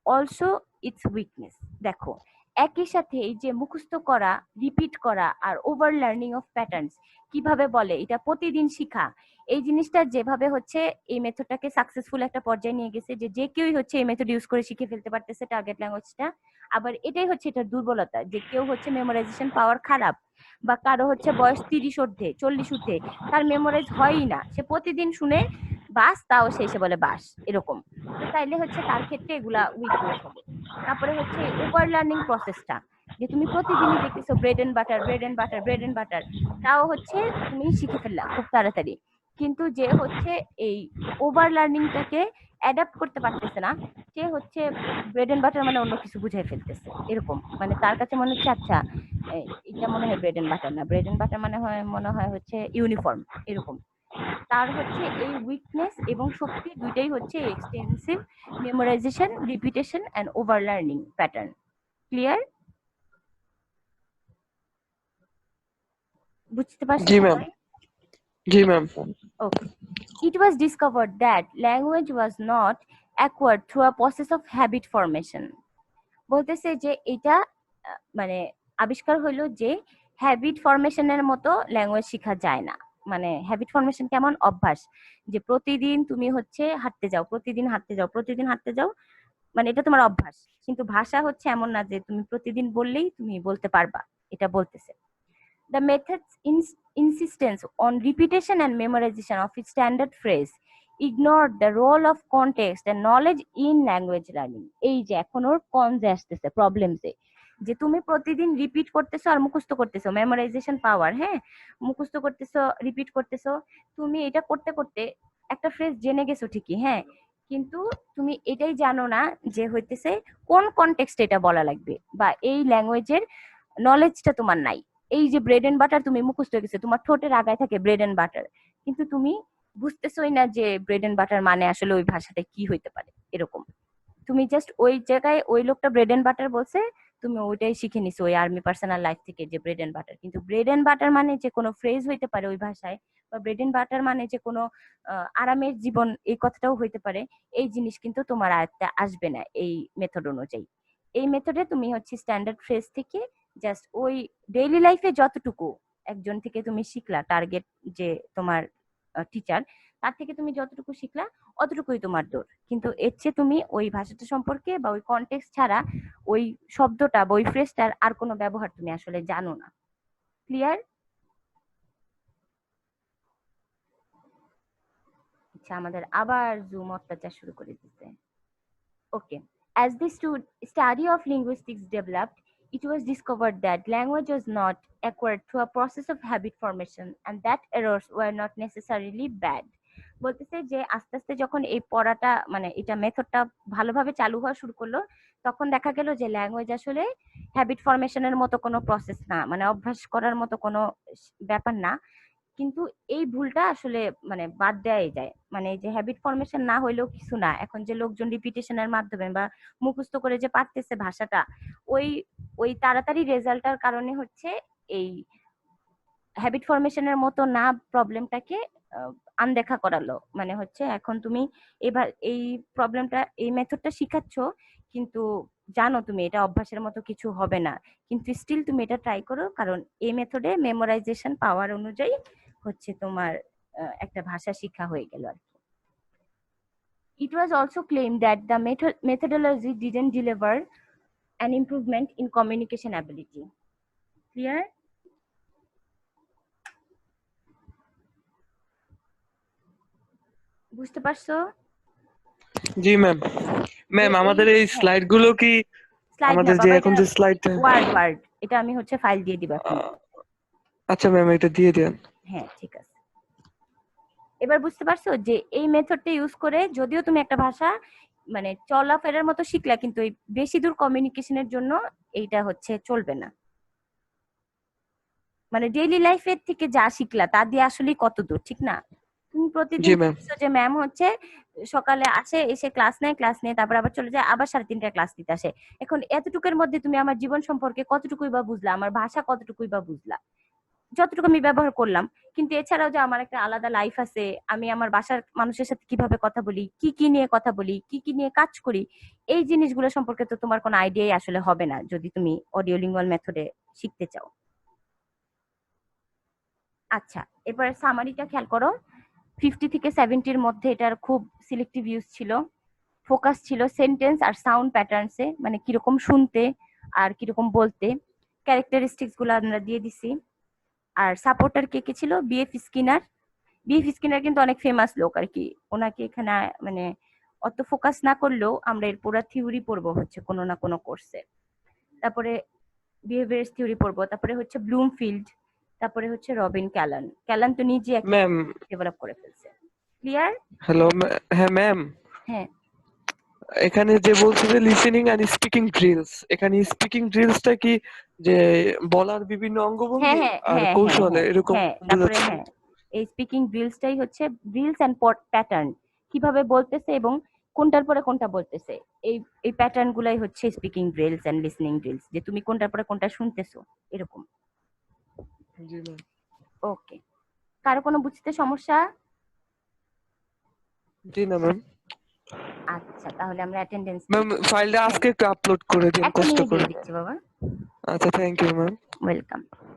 also its weakness. দেখো, একই সাথে এই যে মুখস্থ করা, repeat করা আর over learning of patterns কিভাবে বলে, এটা প্রতিদিন শিখা, এই জিনিসটা যেভাবে হচ্ছে এই মেথডটাকে সাকসেসফুল একটা পর্যায়ে নিয়ে গেছে, যে যে কেউই হচ্ছে এই মেথড ইউজ করে শিখে ফেলতে পারতেছে টার্গেট ল্যাঙ্গুয়েজটা। আবার এটাই হচ্ছে এটার দুর্বলতা, যে কেউ হচ্ছে মেমোরাইজেশন পাওয়ার খারাপ, বা কারো হচ্ছে বয়স 30 ঊর্ধ্বে 40 ঊর্ধ্বে, তার মেমোরাইজ হয়ই না, সে প্রতিদিন শুনে বাস, তাও সে এসে বলে বাস, এরকম। তো তাইলে হচ্ছে তার ক্ষেত্রে এগুলা উইকনেস হবে। তারপরে হচ্ছে ওভার লার্নিং প্রসেসটা, যে তুমি প্রতিদিনই দেখতেছো bread and butter bread and butter bread and butter, তাও হচ্ছে তুমি শিখে ফেললা খুব তাড়াতাড়ি, কিন্তু যে হচ্ছে এই ওভার লার্নিংটাকে অ্যাডাপ্ট করতে পারতেছে না, সে হচ্ছে ব্রেড এন্ড বাটার মানে অন্য কিছু বুঝাই ফেলতেছে এরকম, মানে তার কাছে মনে হচ্ছে আচ্ছা এটা মনে হয় ব্রেড এন্ড বাটার না, ব্রেড এন্ড বাটার মানে হয় মনে হয় হচ্ছে ইউনিফর্ম এরকম। তার হচ্ছে এই উইকনেস এবং শক্তি দুইটাই হচ্ছে extensive memorization, repetition and over learning pattern. Clear? বুঝতে পারছো জি ম্যাম। সবাই? জি ma'am. Okay. It was discovered that language was not acquired through a process of habit formation. বলতেছে যে এটা মানে আবিষ্কার হইলো যে হ্যাবিট ফরমেশনের মতো ল্যাঙ্গুয়েজ শেখা যায় না। মানে হ্যাবিট ফরমেশন কেমন? অভ্যাস, যে প্রতিদিন তুমি হচ্ছে হাঁটতে যাও, প্রতিদিন হাঁটতে যাও, প্রতিদিন হাঁটতে যাও, মানে এটা তোমার অভ্যাস। কিন্তু ভাষা হচ্ছে এমন না যে তুমি প্রতিদিন বললেই তুমি বলতে পারবা, এটা বলতেছে। The method's insistence on repetition and memorization of its standard phrase ignored the role of context and knowledge in language learning. এই যে এখন ওর কনজে আসতেছে, প্রবলেমসে, যে তুমি প্রতিদিন রিপিট করতেছো আর মুখস্থ করতেছো, মেমোরাইজেশন পাওয়ার, হ্যাঁ মুখস্থ করতেছো, রিপিট করতেছো, তুমি এটা করতে করতে একটা ফ্রেজ জেনে গেছো ঠিকই, হ্যাঁ, কিন্তু তুমি এটাই জানো না যে হইতেছে কোন কনটেক্সটে এটা বলা লাগবে, বা এই ল্যাঙ্গুয়েজের নলেজটা তোমার নাই। এই যে ব্রেড এন্ড বাটার তুমি মুখস্থ হয়ে গেছে, তোমার ঠোঁটের আগায় থাকে ব্রেড এন্ড বাটার, কিন্তু তুমি বুঝতেছোই না যে ব্রেড এন্ড বাটার মানে আসলে ওই ভাষাটা কি হইতে পারে এরকম। তুমি জাস্ট ওই জায়গায় ওই লোকটা ব্রেড এন্ড বাটার বলছে, তুমি ওইটাই শিখে নিছো ওই আর্মি পার্সোনাল লাইফ থেকে যে ব্রেড এন্ড বাটার, কিন্তু ব্রেড এন্ড বাটার মানে যে কোনো ফ্রেজ হইতে পারে ওই ভাষায়, বা ব্রেড এন্ড বাটার মানে যে কোনো আরামের জীবন এই কথাটাও হইতে পারে, এই জিনিস কিন্তু তোমার আয়ত্তে আসবে না এই মেথড অনুযায়ী। এই মেথডে তুমি হচ্ছে স্ট্যান্ডার্ড ফ্রেজ থেকে জাস্ট ওই ডেইলি লাইফে যতটুকু একজন থেকে তুমি শিখলা, টার্গেট যে তোমার টিচার, তার থেকে তুমি যতটুকু শিখলা অতটুকুই তোমার দৌড়, কিন্তু এর চেয়ে তুমি ওই ভাষাটা সম্পর্কে বা ওই কনটেক্সট ছাড়া ওই শব্দটা বা ওই ফ্রেজটার আর কোনো ব্যবহার তুমি আসলে জানো না। ক্লিয়ার? আচ্ছা, আমাদের আবার জুম অত্যাচার শুরু করে দিতে। Okay. As the study of linguistics developed, it was discovered that language was not acquired through a process of habit formation and that errors were not necessarily bad. বলতেছে যে আস্তে আস্তে যখন এই পড়াটা মানে এটা মেথডটা ভালোভাবে চালু হওয়া শুরু করলো, তখন দেখা গেল যে ল্যাঙ্গুয়েজ আসলে হ্যাবিট ফরমেশনের মতো কোনো প্রসেস না, মানে অভ্যাস করার মতো কোনো ব্যাপার না। কিন্তু এই ভুলটা আসলে মানে বাদ দেওয়াই যায়, মানে এই যে হ্যাবিট ফরমেশন না হইলেও কিছু না, এখন যে লোকজন রিপিটেশনের মাধ্যমে বা মুখস্থ করে যে পারতেছে ভাষাটা, ওই ওই তাড়াতাড়ি রেজাল্টটার কারণে হচ্ছে এই হ্যাবিট ফরমেশনের মতো না প্রবলেমটাকে আনদেখা করালো। মানে হচ্ছে এখন তুমি এবার এই প্রবলেমটা এই মেথডটা শিখাচ্ছ, কিন্তু জানো তুমি এটা অভ্যাসের মতো কিছু হবে না, কিন্তু স্টিল তুমি এটা ট্রাই করো, কারণ এই মেথডে মেমোরাইজেশন পাওয়ার অনুযায়ী হচ্ছে তোমার একটা ভাষা শিক্ষা হয়ে গেল আর কি। It was also claimed that the methodology didn't deliver an improvement in communication ability. Clear? বুঝতে পারছো? জি ম্যাম। ম্যাম আমাদের এই স্লাইড গুলো কি স্লাইড না আমাদের যে বাবা, এখন এটা যে স্লাইডটা ওয়ার্ড, এটা আমি হচ্ছে ফাইল দিয়ে দিব এখন। আচ্ছা ম্যাম এটা দিয়ে দেন। হ্যাঁ ঠিক আছে। এবার বুঝতে পারছো যে এই মেথডটা ইউজ করে যদিও তুমি একটা ভাষা মানে চলাফেরার মতো শিখলা, কিন্তু এই বেশি দূর কমিউনিকেশনের জন্য এইটা হচ্ছে চলবে না। মানে ডেইলি লাইফের থেকে যা শিখলা তা দিয়ে আসলে কত দূর, ঠিক না? তুমি প্রতিদিন জি ম্যাম। দেখছো যে ম্যাম হচ্ছে সকালে আসে, এসে ক্লাস নেয়, তারপর আবার চলে যায়, আবার 3:30টায় ক্লাস নিতে আসে। এখন এতটুকুর মধ্যে তুমি আমার জীবন সম্পর্কে কতটুকুই বা বুঝলা, আমার ভাষা কতটুকুই বা বুঝলা, যতটুকু আমি ব্যবহার করলাম। কিন্তু এছাড়াও যে আমার একটা আলাদা লাইফ আছে, আমি আমার বাসার মানুষের সাথে কিভাবে কথা বলি, কি নিয়ে কথা বলি, কি নিয়ে কাজ করি, এই জিনিসগুলো সম্পর্কে তো তোমার কোনো আইডিয়াই আসলে হবে না যদি তুমি অডিও লিঙ্গুয়াল মেথডে শিখতে চাও। আচ্ছা, এবার সামারিটা খেয়াল করো। 50 থেকে 70-র মধ্যে এটার খুব সিলেক্টিভ ইউজ ছিল, ফোকাস ছিল সেন্টেন্স আর সাউন্ড প্যাটার্নসে, মানে কিরকম শুনতে আর কিরকম বলতে, ক্যারেক্টারিস্টিক্স গুলো আমরা দিয়ে দিছি। আর সাপোর্টার কে ছিল? BF Skinner. বিএফ স্কিনার কিন্তু অনেক ফেমাস লোক আর কি, ওনাকে এখানে মানে অত ফোকাস না করলেও আমরা এর পুরো থিওরি পড়বো হচ্ছে কোনো না কোনো কোর্সে। তারপরে বিহেভিয়ার থিওরি পড়বো, তারপরে হচ্ছে ব্লুমফিল্ড, তারপরে হচ্ছে রবিন ক্যালান। ক্যালান তো নিজে একটা ম্যাম ডেভেলপ করে ফেলছে। ক্লিয়ার? হ্যালো, হ্যাঁ ম্যাম, হ্যাঁ এখানে যে বলছে যে লিসেনিং এন্ড স্পিকিং ড্রিলস, এখানে স্পিকিং ড্রিলসটা কি যে বলার বিভিন্ন হ্যাঁ অঙ্গভঙ্গি হ্যাঁ আর হ্যাঁ হ্যাঁ কৌশলে হ্যাঁ এরকম হ্যাঁ, তারপরে বোঝাচ্ছে? হ্যাঁ এই স্পিকিং ড্রিলসটাই হচ্ছে ড্রিলস অ্যান্ড প্যাটার্ন, কিভাবে বলতেছে এবং কোনটার পরে কোনটা বলতেছে, এই এই প্যাটার্ন গুলাই হচ্ছে speaking drills and listening drills, যে তুমি কোনটার পরে কোনটা শুনতেছো এরকম। জি ম্যাম। ওকে, কারো কোনো বুঝতে সমস্যা? জি না ম্যাম। আচ্ছা, তাহলে আমরা অ্যাটেন্ডেন্স ম্যাম ফাইলটা আজকে একটু আপলোড করে দিন এখনই কষ্ট দিয়ে করে। দিচ্ছি বাবা। আচ্ছা, থ্যাংক ইউ ম্যাম। ওয়েলকাম।